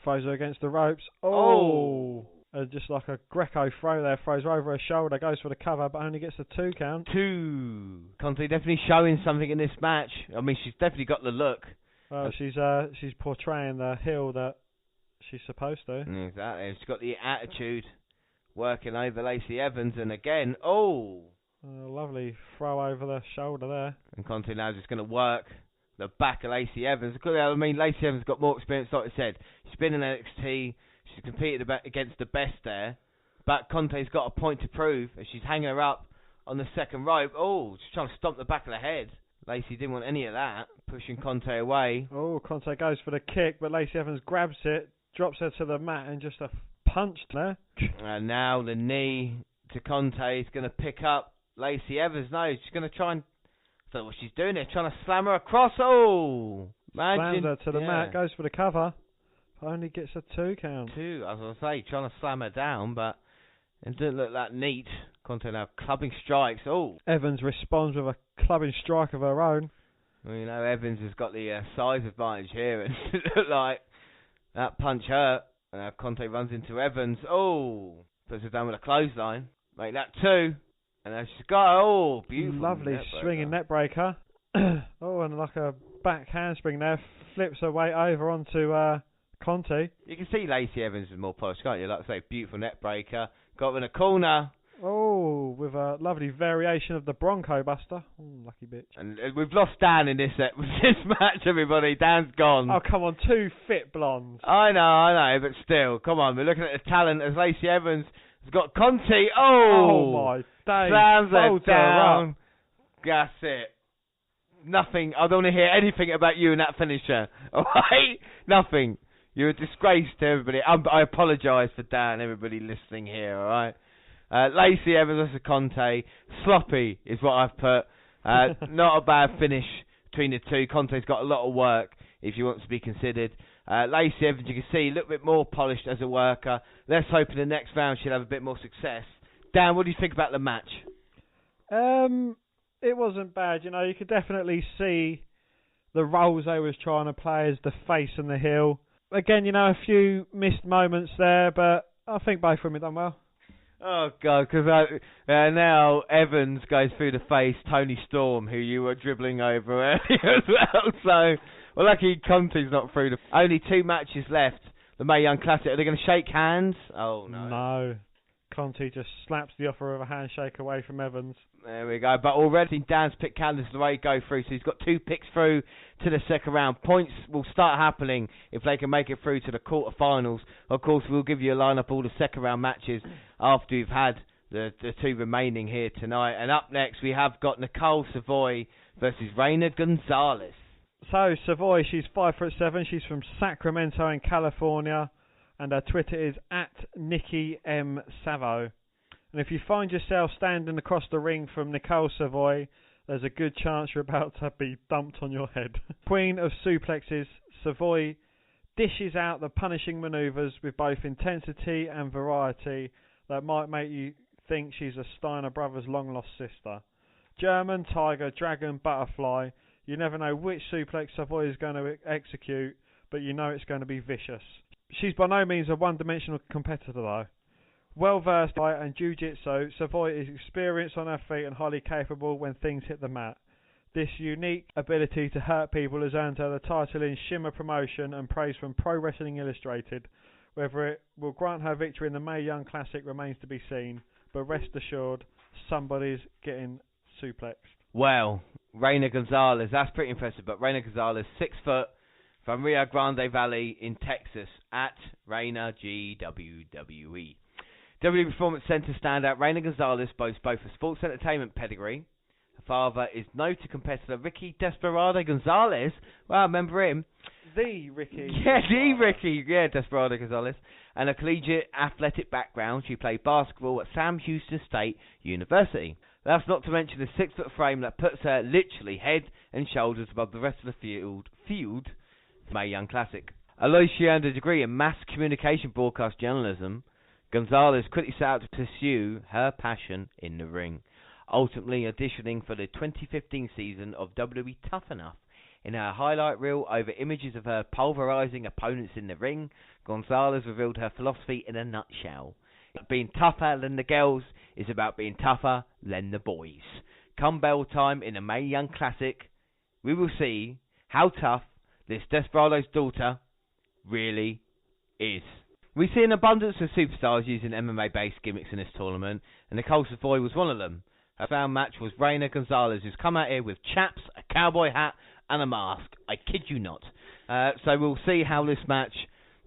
Throws her against the ropes. Oh! Just like a Greco throw there. Throws her over her shoulder, goes for the cover, but only gets a 2 count. 2. Conte definitely showing something in this match. I mean, she's definitely got the look. Well, she's portraying the heel that she's supposed to. Exactly. She's got the attitude. Working over Lacey Evans, and again, lovely throw over the shoulder there. And Conte now just going to work the back of Lacey Evans. I mean, Lacey Evans got more experience, like I said. She's been in NXT. She's competed against the best there. But Conte's got a point to prove, and she's hanging her up on the second rope. She's trying to stomp the back of the head. Lacey didn't want any of that, pushing Conte away. Conte goes for the kick, but Lacey Evans grabs it, drops her to the mat, and just a punch there. And now the knee to Conte is going to pick up Lacey Evans. No, she's going to try and... I don't know what she's doing there, trying to slam her across. Slams her to the mat, goes for the cover. Only gets a 2 count. 2, as I say, trying to slam her down, but it didn't look that neat. Conte now clubbing strikes. Evans responds with a clubbing strike of her own. Well, Evans has got the size advantage here, and it looked like that punch hurt. And now Conte runs into Evans. Puts her down with a clothesline. Make that 2. And now she's got beautiful. Lovely swinging net breaker. And like a back handspring there. Flips her way over onto Conte. You can see Lacey Evans is more polished, can't you? Like I say, beautiful net breaker. Got her in a corner. With a lovely variation of the Bronco Buster. Lucky bitch. And we've lost Dan in this match, everybody. Dan's gone. Oh, come on, 2 fit blondes. I know, but still, come on. We're looking at the talent as Lacey Evans has got Conte. Oh my days. Slams her down. That's it. Nothing. I don't want to hear anything about you in that finisher. Alright? Nothing. You're a disgrace to everybody. I apologise for Dan, everybody listening here, alright? Lacey Evans versus Conte. Sloppy is what I've put. Not a bad finish between the two. Conte's got a lot of work if you want to be considered. Lacey Evans, you can see, a little bit more polished as a worker. Let's hope in the next round she'll have a bit more success. Dan, what do you think about the match? It wasn't bad. You could definitely see the roles they was trying to play as the face and the heel. Again, a few missed moments there, but I think both of them have done well. Oh, God, because now Evans goes through the face, Tony Storm, who you were dribbling over earlier as well. So, lucky Conte's not through. Only 2 matches left. The Mae Young Classic. Are they going to shake hands? Oh, no. No. Conte just slaps the offer of a handshake away from Evans. There we go. But already Dan's picked Candice Larae go through, so he's got 2 picks through to the second round. Points will start happening if they can make it through to the quarterfinals. Of course, we'll give you a line up all the second round matches after we've had the 2 remaining here tonight. And up next, we have got Nicole Savoy versus Reina Gonzalez. So, Savoy, she's 5'7". She's from Sacramento in California. And her Twitter is @NikkiMSavo. And if you find yourself standing across the ring from Nicole Savoy, there's a good chance you're about to be dumped on your head. Queen of suplexes, Savoy dishes out the punishing manoeuvres with both intensity and variety that might make you think she's a Steiner Brothers long-lost sister. German, tiger, dragon, butterfly. You never know which suplex Savoy is going to execute, but you know it's going to be vicious. She's by no means a one-dimensional competitor, though. Well versed in jiu-jitsu, Savoy is experienced on her feet and highly capable when things hit the mat. This unique ability to hurt people has earned her the title in Shimmer Promotion and praise from Pro Wrestling Illustrated. Whether it will grant her victory in the Mae Young Classic remains to be seen, but rest assured, somebody's getting suplexed. Well, Reina Gonzalez, that's pretty impressive, but Reina Gonzalez, 6 foot, from Rio Grande Valley in Texas, at Reina GWWE. WWE Performance Center standout Reina Gonzalez boasts both a sports entertainment pedigree. Her father is noted competitor Ricky Desperado Gonzalez. Well, remember him? The Ricky. Yeah, the Ricky. Yeah, Desperado Gonzalez. And a collegiate athletic background. She played basketball at Sam Houston State University. That's not to mention the 6 foot frame that puts her literally head and shoulders above the rest of the field. Mae Young Classic. Although she earned a degree in mass communication broadcast journalism, Gonzalez quickly set out to pursue her passion in the ring, ultimately auditioning for the 2015 season of WWE Tough Enough. In her highlight reel over images of her pulverizing opponents in the ring, Gonzalez revealed her philosophy in a nutshell. Being tougher than the girls is about being tougher than the boys. Come bell time in the Mae Young Classic, we will see how tough this Desperado's daughter really is. We see an abundance of superstars using MMA-based gimmicks in this tournament, and Nicole Savoy was one of them. Her found match was Reina Gonzalez, who's come out here with chaps, a cowboy hat, and a mask. I kid you not. So we'll see how this match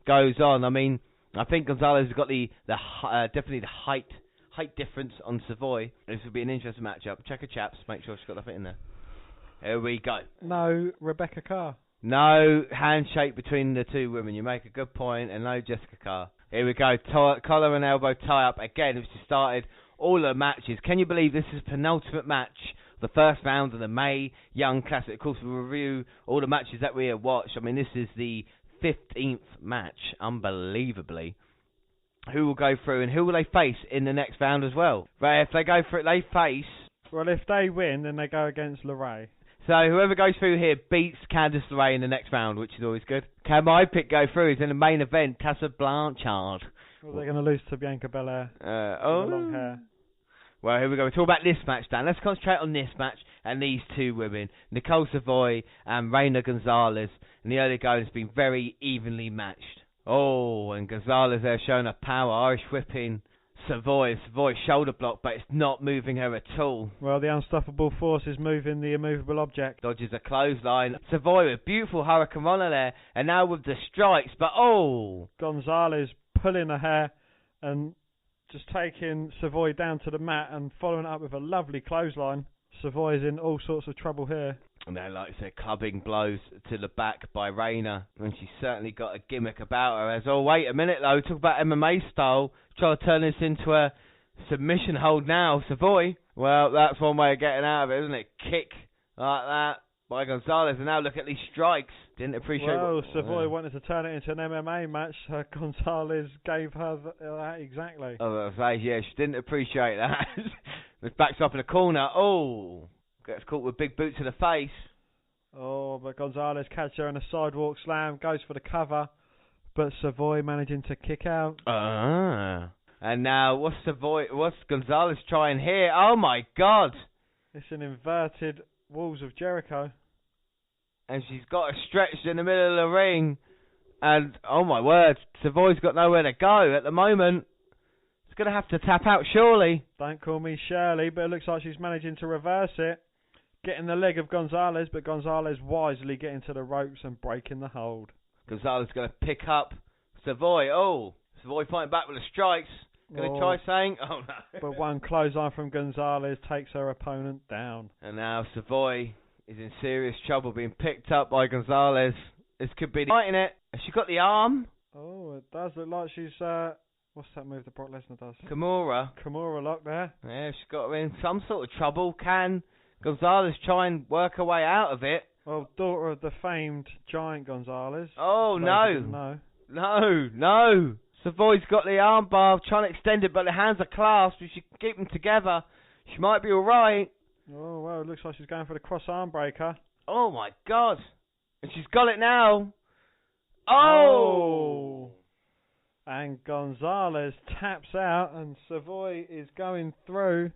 goes on. I mean, I think Gonzalez has got definitely the height difference on Savoy. This will be an interesting matchup. Check her chaps, make sure she's got nothing in there. Here we go. No Rebecca Carr. No handshake between the two women. You make a good point, and no Jessica Carr. Here we go. Collar and elbow tie up again. Which has started all the matches. Can you believe this is a penultimate match, the first round of the Mae Young Classic? Of course, we'll review all the matches that we have watched. I mean, this is the 15th match, unbelievably. Who will go through and who will they face in the next round as well? Right, if they go for it, they face. Well, if they win, then they go against Larae. So whoever goes through here beats Candice Larae in the next round, which is always good. Can my pick go through? Is in the main event, Tessa Blanchard. Well, they're going to lose to Bianca Belair. Long hair. Well, here we go. We'll talk about this match, Dan. Let's concentrate on this match and these two women, Nicole Savoy and Reina Gonzalez. And the early going has been very evenly matched. Oh, and Gonzalez there showing her power, Irish whipping Savoy shoulder block, but it's not moving her at all. Well, the unstoppable force is moving the immovable object. Dodges a clothesline. Savoy with beautiful Hurricane Runner there, and now with the strikes, but oh! Gonzalez pulling her hair and just taking Savoy down to the mat and following it up with a lovely clothesline. Savoy's in all sorts of trouble here. And then, like I said, clubbing blows to the back by Reina, and she's certainly got a gimmick about her. As, oh, wait a minute, though, talk about MMA style. Try to turn this into a submission hold now, Savoy. Well, that's one way of getting out of it, isn't it? Kick like that by Gonzalez, and now look at these strikes. Didn't appreciate Savoy wanted to turn it into an MMA match. Gonzalez gave her that exactly. Oh, yeah, she didn't appreciate that. It's backed up in the corner. Oh, gets caught with big boots to the face. Oh, but Gonzalez catches her in a sidewalk slam, goes for the cover, but Savoy managing to kick out. And now what's Gonzalez trying here? Oh my God! It's an inverted Walls of Jericho. And she's got her stretched in the middle of the ring. And, oh my word, Savoy's got nowhere to go at the moment. She's going to have to tap out, surely. Don't call me Shirley, but it looks like she's managing to reverse it. Getting the leg of Gonzalez, but Gonzalez wisely getting to the ropes and breaking the hold. Gonzalez going to pick up Savoy. Oh, Savoy fighting back with the strikes. Going to try saying, oh no. But one clothesline from Gonzalez takes her opponent down. And now Savoy is in serious trouble being picked up by Gonzalez. This could be fighting it. Has she got the arm? Oh, it does look like she's, what's that move that Brock Lesnar does? Kimura lock there. Yeah, she's got her in some sort of trouble. Can Gonzalez try and work her way out of it? Well, daughter of the famed Giant Gonzalez. Oh, no. No. Savoy's got the arm bar, trying to extend it, but the hands are clasped. If she can keep them together, she might be alright. Oh, well, it looks like she's going for the cross arm breaker. Oh, my God. And she's got it now. Oh! And Gonzalez taps out, and Savoy is going through.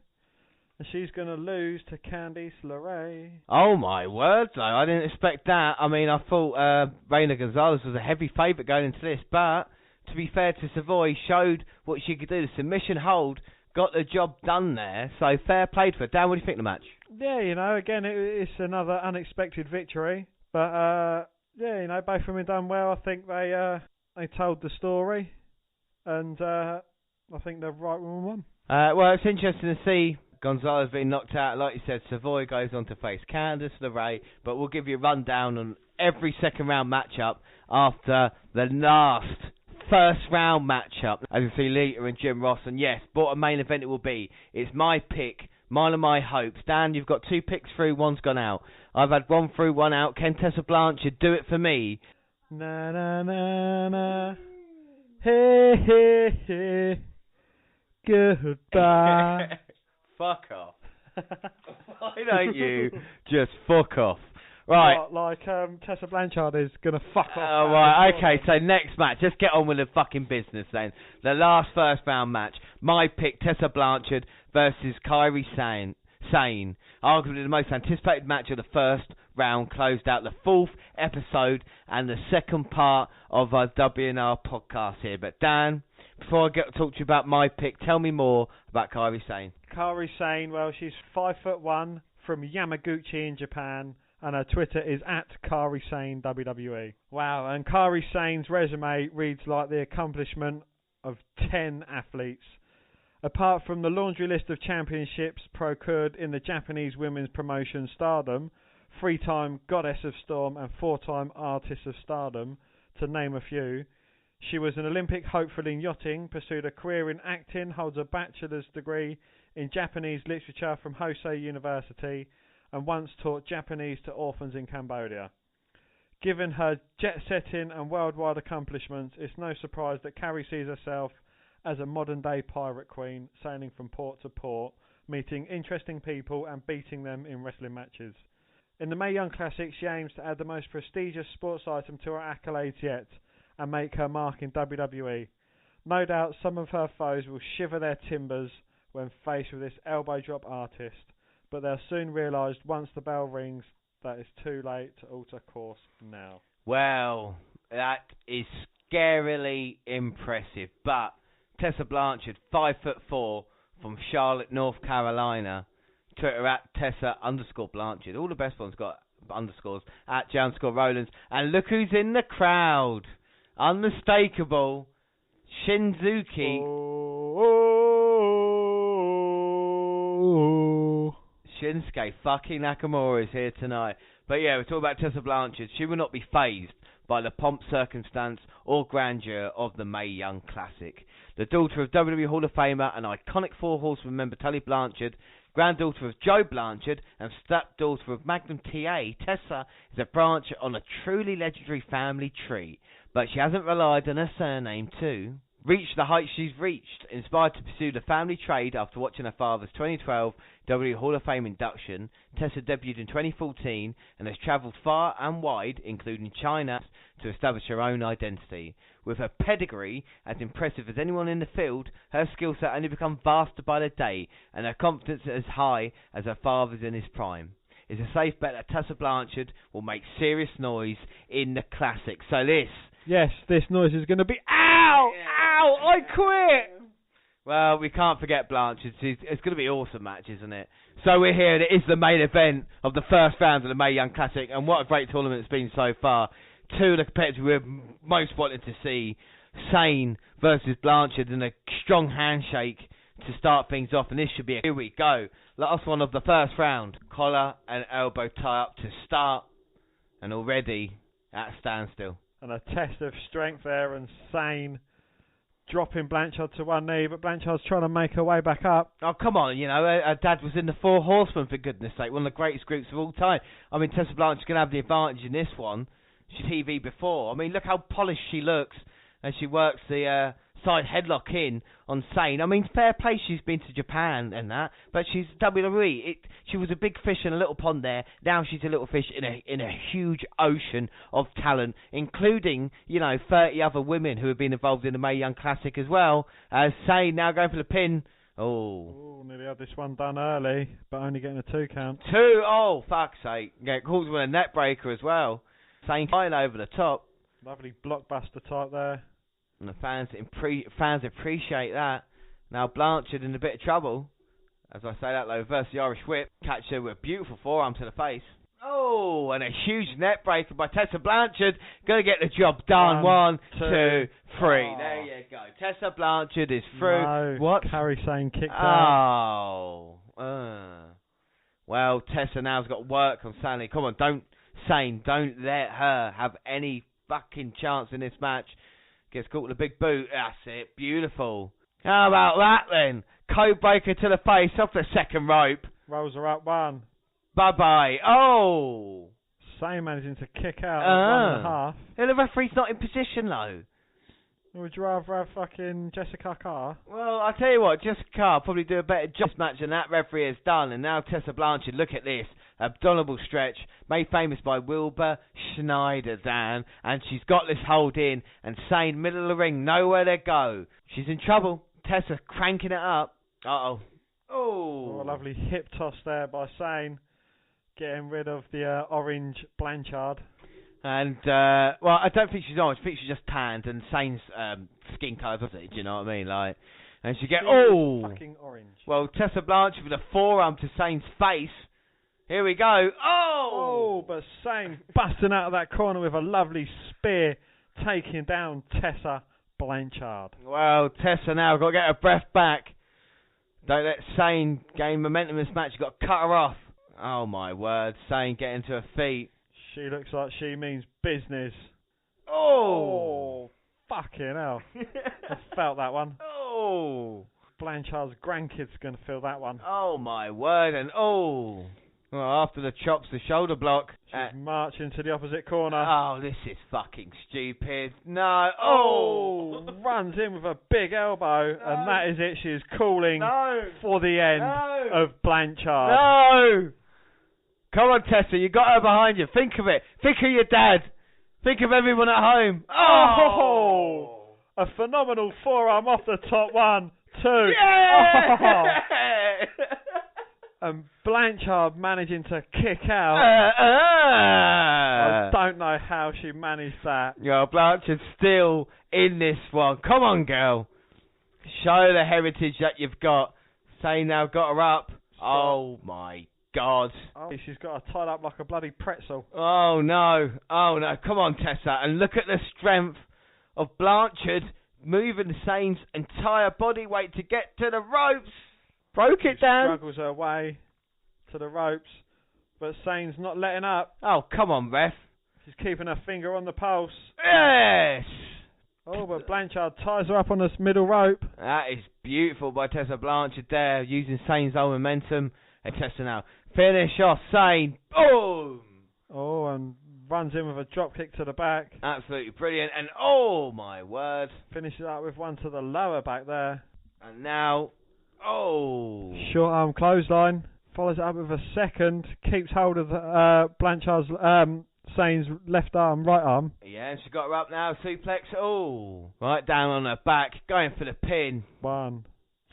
And she's going to lose to Candice Larae. Oh, my word, though. I didn't expect that. I mean, I thought Reina Gonzalez was a heavy favourite going into this. But, to be fair to Savoy, showed what she could do. The submission hold got the job done there. So, fair play to her. Dan, what do you think of the match? Yeah, you know, again, it's another unexpected victory. But, yeah, you know, both of them done well. I think they told the story. And I think the right woman won. Well, it's interesting to see Gonzalez being knocked out. Like you said, Savoy goes on to face Candice LeRae, but we'll give you a rundown on every second round matchup after the last first round matchup. As you see, Lita and Jim Ross, and yes, what a main event it will be. It's my pick, mine and my hopes. Dan, you've got 2 picks through, one's gone out. I've had 1 through, 1 out. Candice Tessa Blanchard, do it for me. Na na na na. Hey hey hey. Goodbye. Fuck off. Why don't you just fuck off? Right. What, like Tessa Blanchard is going to fuck off. Oh, right, okay, so next match. Let's get on with the fucking business then. The last first round match. My pick, Tessa Blanchard versus Kairi Sane. Arguably the most anticipated match of the first round, closed out the 4th episode and the second part of our WNR podcast here. But Dan, before I get to talk to you about my pick, tell me more about Kairi Sane. Kairi Sane, well, she's 5'1" from Yamaguchi in Japan, and her Twitter is @KariSane WWE. Wow, and Kairi Sane's resume reads like the accomplishment of 10 athletes. Apart from the laundry list of championships procured in the Japanese women's promotion Stardom, 3-time Goddess of Storm and 4-time Artist of Stardom, to name a few, she was an Olympic hopeful in yachting, pursued a career in acting, holds a bachelor's degree in Japanese literature from Hosei University, and once taught Japanese to orphans in Cambodia. Given her jet-setting and worldwide accomplishments, it's no surprise that Kairi sees herself as a modern-day pirate queen, sailing from port to port, meeting interesting people and beating them in wrestling matches. In the Mae Young Classic, she aims to add the most prestigious sports item to her accolades yet, and make her mark in WWE. No doubt some of her foes will shiver their timbers when faced with this elbow drop artist, but they'll soon realise once the bell rings that it's too late to alter course now. Well, that is scarily impressive, but Tessa Blanchard, 5'4", from Charlotte, North Carolina, Twitter @Tessa_Blanchard. All the best ones got underscores, @J_Rollins, and look who's in the crowd. Unmistakable Shinsuke. Shinsuke fucking Nakamura is here tonight. But yeah, we're talking about Tessa Blanchard. She will not be fazed by the pomp, circumstance, or grandeur of the Mae Young Classic. The daughter of WWE Hall of Famer and iconic 4 Horsemen member Tully Blanchard, granddaughter of Joe Blanchard, and stepdaughter of Magnum TA, Tessa is a branch on a truly legendary family tree. But she hasn't relied on her surname to reach the heights she's reached. Inspired to pursue the family trade after watching her father's 2012 WWE Hall of Fame induction, Tessa debuted in 2014 and has travelled far and wide, including China, to establish her own identity. With her pedigree as impressive as anyone in the field, her skill set only becomes vaster by the day, and her confidence as high as her father's in his prime. It's a safe bet that Tessa Blanchard will make serious noise in the Classic. So this noise is going to be, ow, ow, I quit. Well, we can't forget Blanchard. It's going to be an awesome match, isn't it? So we're here, and it is the main event of the first round of the Mae Young Classic, and what a great tournament it's been so far. 2 of the competitors we're most wanting to see, Sane versus Blanchard, and a strong handshake to start things off, and this should be here we go. Last one of the first round. Collar and elbow tie up to start, and already at a standstill. And a test of strength there, and Sane dropping Blanchard to one knee, but Blanchard's trying to make her way back up. Oh, come on, you know, her dad was in the 4 Horsemen, for goodness sake, one of the greatest groups of all time. I mean, Tessa Blanchard's going to have the advantage in this one. She's TV before. I mean, look how polished she looks as she works the side headlock in on Sane. I mean, fair play, she's been to Japan and that, but she's WWE. She was a big fish in a little pond there. Now she's a little fish in a huge ocean of talent, including, 30 other women who have been involved in the Mae Young Classic as well. Sane now going for the pin. Oh, nearly had this one done early, but only getting a 2 count. 2, oh, fuck's sake. Get caught with a net breaker as well. Sane flying over the top. Lovely blockbuster type there. And the fans appreciate that. Now Blanchard in a bit of trouble. As I say that, though, reverse the Irish whip. Catch her with a beautiful forearm to the face. Oh, and a huge net breaker by Tessa Blanchard. Gonna get the job done. 1, 2, 3. Oh. There you go. Tessa Blanchard is through. No, what? Kairi Sane kicked out. Oh. Well, Tessa now's got work on Sane. Come on, don't let her have any fucking chance in this match. Gets caught with a big boot. That's it. Beautiful. How about that then? Code breaker to the face off the second rope. Rolls her up 1. Bye-bye. Oh. Sane managing to kick out at 1.5. And the referee's not in position though. Would you rather have fucking Jessica Carr? Well, I'll tell you what, Jessica Carr probably do a better job this match than that referee has done. And now Tessa Blanchard, look at this. Abdominal stretch, made famous by Wilbur Schneider, Dan. And she's got this hold in. And Sane, middle of the ring, nowhere to go. She's in trouble. Tessa cranking it up. Uh-oh. Oh. A lovely hip toss there by Sane. Getting rid of the orange Blanchard. And, well, I don't think she's orange. I think she's just tanned, and Sane's skin colour does it, do you know what I mean? Like, and she get, fucking orange. Well, Tessa Blanchard with a forearm to Sane's face. Here we go. Oh, but Sane busting out of that corner with a lovely spear, taking down Tessa Blanchard. Well, Tessa now got to get her breath back. Don't let Sane gain momentum in this match. You've got to cut her off. Oh, my word. Sane getting to her feet. She looks like she means business. Oh, fucking hell. I felt that one. Oh. Blanchard's grandkids going to feel that one. Oh, my word. And well, after the chops, the shoulder block. She's marching to the opposite corner. Oh, this is fucking stupid. No. Oh. Runs in with a big elbow, and that is it. She is calling for the end of Blanchard. No. Come on, Tessa, you got her behind you. Think of it. Think of your dad. Think of everyone at home. Oh! A phenomenal forearm off the top. 1, 2. Yeah! Oh. And Blanchard managing to kick out. I don't know how she managed that. Yeah, Blanchard's still in this one. Come on, girl. Show the heritage that you've got. Sane now got her up. Oh, my God. Oh, she's got her tied up like a bloody pretzel. Oh, no. Oh, no. Come on, Tessa. And look at the strength of Blanchard moving Sane's entire body weight to get to the ropes. Broke it down. Struggles her way to the ropes, but Sane's not letting up. Oh, come on, ref. She's keeping her finger on the pulse. Yes. Oh, but Blanchard ties her up on this middle rope. That is beautiful by Tessa Blanchard there, using Sane's own momentum. And Tessa now finish off Sane. Boom. Oh, and runs in with a drop kick to the back. Absolutely brilliant. And oh my word. Finishes up with one to the lower back there. And now, short arm clothesline. Follows it up with a second. Keeps hold of Blanchard's, Sane's left arm, right arm. Yeah, and she got her up now. Suplex. Oh. Right down on her back. Going for the pin. 1,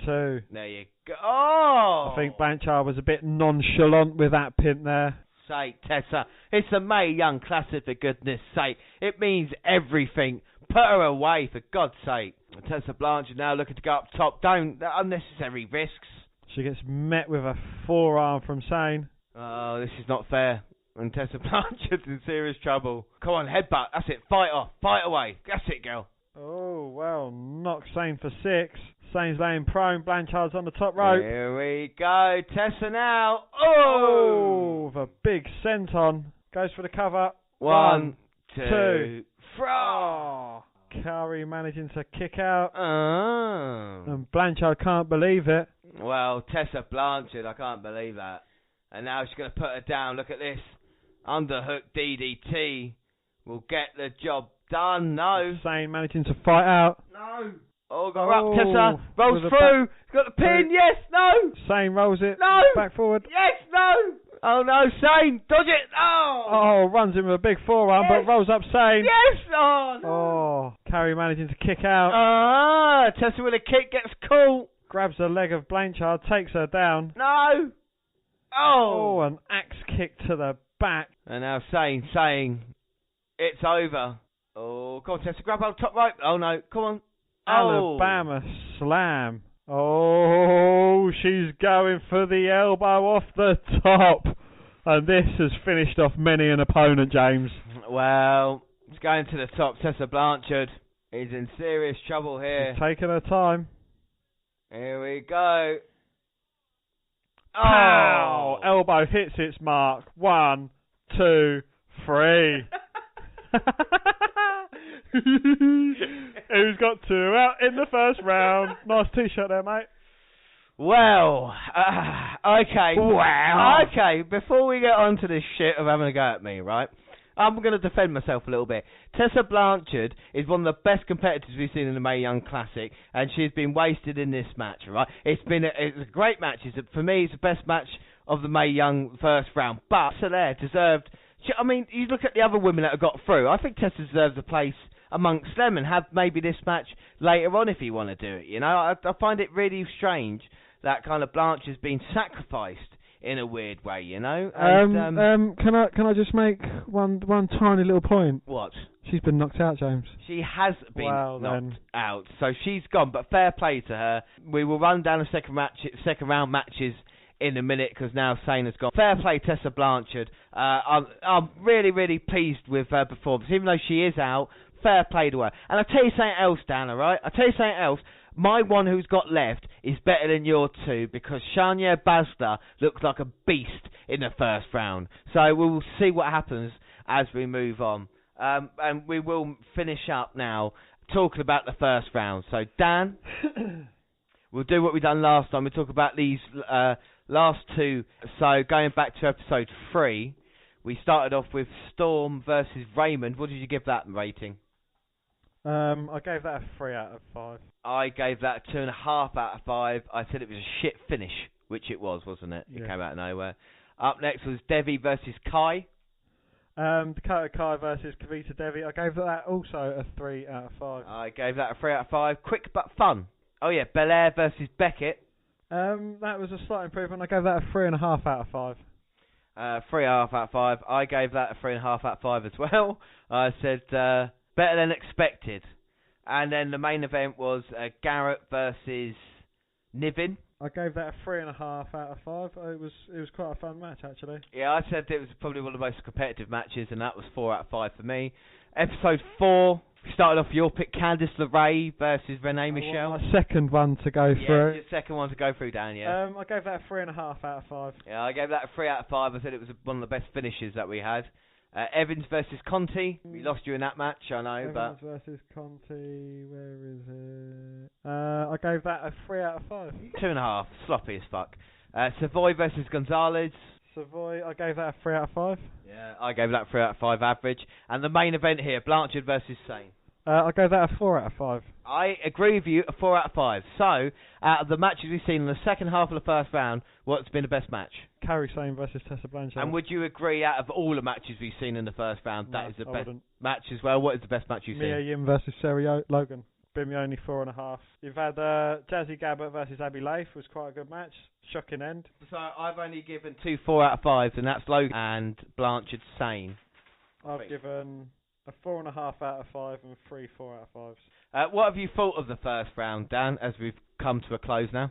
2. There you go. Oh. I think Blanchard was a bit nonchalant with that pin there. Sake, Tessa. It's the Mae Young Classic, for goodness sake. It means everything. Put her away, for God's sake. Tessa Blanchard now looking to go up top. Don't. Unnecessary risks. She gets met with a forearm from Sane. Oh, this is not fair. And Tessa Blanchard's in serious trouble. Come on, headbutt. That's it. Fight off. Fight away. That's it, girl. Oh, well, knocks Sane for 6. Sane's laying prone. Blanchard's on the top rope. Here we go. Tessa now. Oh, with a big senton. Goes for the cover. 1, 2, 3. Kairi managing to kick out. Oh. And Blanchard can't believe it. Well, Tessa Blanchard, I can't believe that. And now she's going to put her down. Look at this. Underhook DDT will get the job done. No. Sane managing to fight out. No. Oh, got her up. Tessa rolls through. Got the pin. Yes, no. Sane rolls it. No. Back forward. Yes, no. Oh no, Sane. Dodge it. Oh, runs in with a big forearm, but rolls up Sane. Yes. Oh, no. Oh, Kairi managing to kick out. Tessa with a kick gets caught. Grabs the leg of Blanchard, takes her down. No. Oh, an axe kick to the back. And now Sane saying, it's over. Oh, come on, Tessa, grab hold top rope. Oh, no, come on. Alabama slam. Oh, she's going for the elbow off the top. And this has finished off many an opponent, James. Well, it's going to the top. Tessa Blanchard is in serious trouble here. She's taking her time. Here we go. Pow! Elbow hits its mark. 1, 2, 3. Who's got 2 out in the first round? Nice t-shirt there, mate. Well, okay. Wow. Okay, before we get on to this shit of having a go at me, right? I'm going to defend myself a little bit. Tessa Blanchard is one of the best competitors we've seen in the Mae Young Classic, and she's been wasted in this match, right? It's a great match. For me, it's the best match of the Mae Young first round. But Larae deserved... I mean, you look at the other women that have got through. I think Tessa deserves a place amongst them and have maybe this match later on if you want to do it. You know, I find it really strange that kind of Blanchard's been sacrificed in a weird way, you know. And, can I just make one tiny little point? What? She's been knocked out, James. She has been knocked out, so she's gone. But fair play to her. We will run down the second round matches in a minute because now Sane has gone. Fair play, Tessa Blanchard. I'm really, really pleased with her performance, even though she is out. Fair play to her. And I'll tell you something else, Dan. All right? I'll tell you something else. My one who's got left is better than your two because Shania Baszler looks like a beast in the first round. So we will see what happens as we move on. And we will finish up now talking about the first round. So, Dan, we'll do what we done last time. We'll talk about these last two. So, going back to episode 3, we started off with Storm versus Raymond. What did you give that rating? I gave that a 3 out of 5. I gave that a 2.5 out of 5. I said it was a shit finish, which it was, wasn't it? It came out of nowhere. Up next was Devi versus Kai. Dakota Kai versus Kavita Devi. I gave that also a 3 out of 5. I gave that a 3 out of 5. Quick but fun. Oh yeah, Belair versus Beckett. That was a slight improvement. I gave that a 3.5 out of 5. 3.5 out of 5. I gave that a 3.5 out of 5 as well. I said better than expected. And then the main event was Garrett versus Niven. I gave that a 3.5 out of 5. It was quite a fun match, actually. Yeah, I said it was probably one of the most competitive matches, and that was 4 out of 5 for me. Episode 4, we started off your pick, Candice LeRae versus Renee Michelle. My second one to go through. Your second one to go through, Dan, yeah. I gave that a 3.5 out of 5. Yeah, I gave that a 3 out of 5. I said it was one of the best finishes that we had. Evans versus Conti. We lost you in that match, I know, Evans versus Conti, where is it? I gave that a 3 out of 5. 2.5, sloppy as fuck. Savoy versus Gonzalez. Savoy, I gave that a 3 out of 5. Yeah, I gave that a 3 out of 5 average. And the main event here, Blanchard versus Sane. I gave that a 4 out of 5. I agree with you, a 4 out of 5. So, out of the matches we've seen in the second half of the first round, what's been the best match? Kairi Sane versus Tessa Blanchard. And would you agree, out of all the matches we've seen in the first round, that is the best match as well? What is the best match you've seen? Mae Young versus Sarah Logan. Been only 4.5. You've had Jazzy Gabbert versus Abby Leif, was quite a good match. Shocking end. So, I've only given 2 4 out of 5s, and that's Logan and Blanchard Sane. I've given a 4.5 out of 5 and 3 4 out of 5s. What have you thought of the first round, Dan, as we've come to a close now?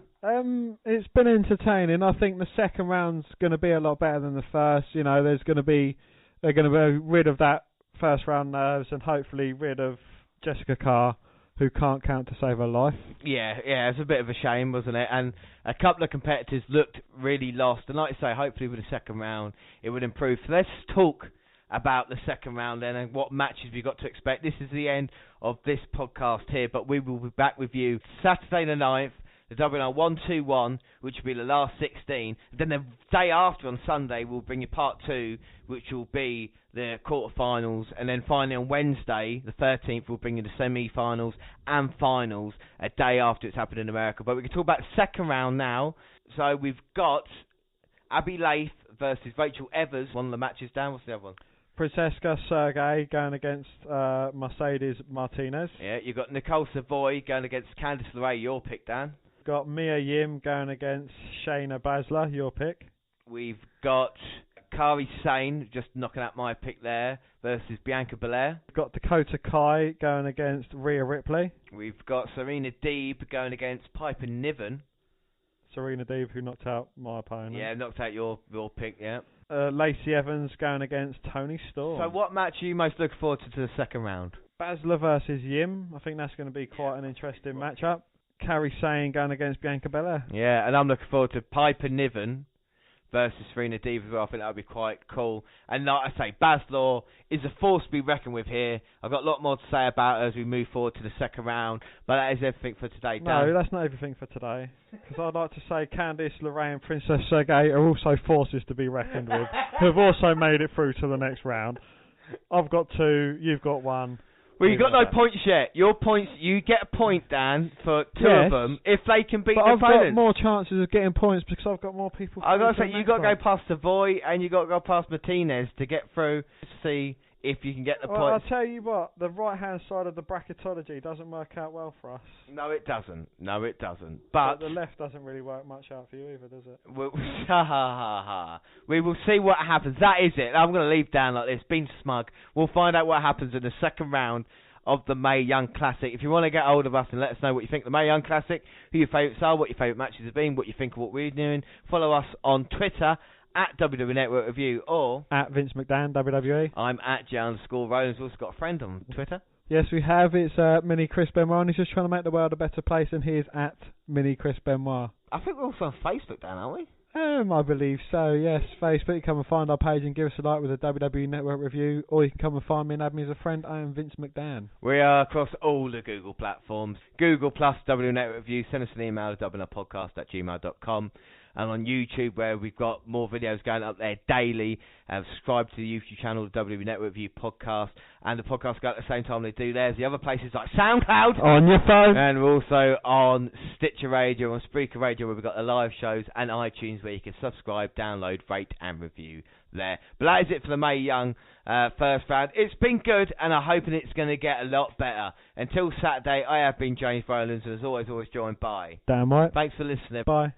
It's been entertaining. I think the second round's going to be a lot better than the first. You know, they're going to be rid of that first round nerves and hopefully rid of Jessica Carr, who can't count to save her life. Yeah, it's a bit of a shame, wasn't it? And a couple of competitors looked really lost. And like I say, hopefully with the second round, it would improve. So let's talk about the second round then and what matches we got to expect. This is the end of this podcast here, but we will be back with you Saturday the 9th, the WNR120, which will be the last 16. Then the day after, on Sunday, we'll bring you part 2, which will be the quarterfinals. And then finally on Wednesday, the 13th, we'll bring you the semi-finals and finals a day after it's happened in America. But we can talk about the second round now. So we've got Abby Laith versus Rachel Evers, one of the matches down. What's the other one? Francesca Sergey going against Mercedes Martinez. Yeah, you've got Nicole Savoy going against Candice Larae, your pick, Dan. Got Mia Yim going against Shayna Baszler, your pick. We've got Kairi Sane, just knocking out my pick there, versus Bianca Belair. Got Dakota Kai going against Rhea Ripley. We've got Serena Deeb going against Piper Niven. Serena Deeb, who knocked out my opponent. Yeah, knocked out your pick, yeah. Lacey Evans going against Toni Storm. So what match are you most looking forward to the second round? Baszler versus Yim. I think that's going to be quite an interesting matchup. Kairi Sane going against Bianca Belair. Yeah, and I'm looking forward to Piper Niven versus Serena Deeb as well. I think that would be quite cool. And like I say, Baszler is a force to be reckoned with here. I've got a lot more to say about her as we move forward to the second round. But that is everything for today, Dan. No, that's not everything for today. Because I'd like to say Candice Larae and Princess Sergey are also forces to be reckoned with, who have also made it through to the next round. I've got 2, you've got 1. Well, you've got no points yet. Your points, you get a point, Dan, for 2 of them if they can beat their I've opponents. got more chances of getting points because I've got more people. I've got to say, you've got to go past Savoy and you've got to go past Martinez to get through to see if you can get the Well, points. I'll tell you what, the right-hand side of the bracketology doesn't work out well for us. No, it doesn't. No, it doesn't. But the left doesn't really work much out for you either, does it? We will see what happens. That is it. I'm going to leave Dan like this, being smug. We'll find out what happens in the second round of the Mae Young Classic. If you want to get hold of us and let us know what you think of the Mae Young Classic, who your favourites are, what your favourite matches have been, what you think of what we're doing, follow us on Twitter at WWE Network Review or at Vince McDan, WWE. I'm at J_Rollins. We've also got a friend on Twitter. Yes, we have. It's Mini Chris Benoit, and he's just trying to make the world a better place, and he is at Mini Chris Benoit. I think we're also on Facebook, Dan, aren't we? I believe so, yes. Facebook, you come and find our page and give us a like with a WWE Network Review, or you can come and find me and add me as a friend. I am Vince McDan. We are across all the Google platforms. Google plus WWE Network Review. Send us an email at WNRpodcast@gmail.com. And on YouTube, where we've got more videos going up there daily. Subscribe to the YouTube channel, the WWE Network Review Podcast. And the podcast go at the same time they do theirs. The other places like SoundCloud. On your phone. And we're also on Stitcher Radio, on Spreaker Radio, where we've got the live shows, and iTunes, where you can subscribe, download, rate, and review there. But that is it for the Mae Young first round. It's been good, and I'm hoping it's going to get a lot better. Until Saturday, I have been James Rollins, and as always joined by Dan White. Thanks for listening. Bye.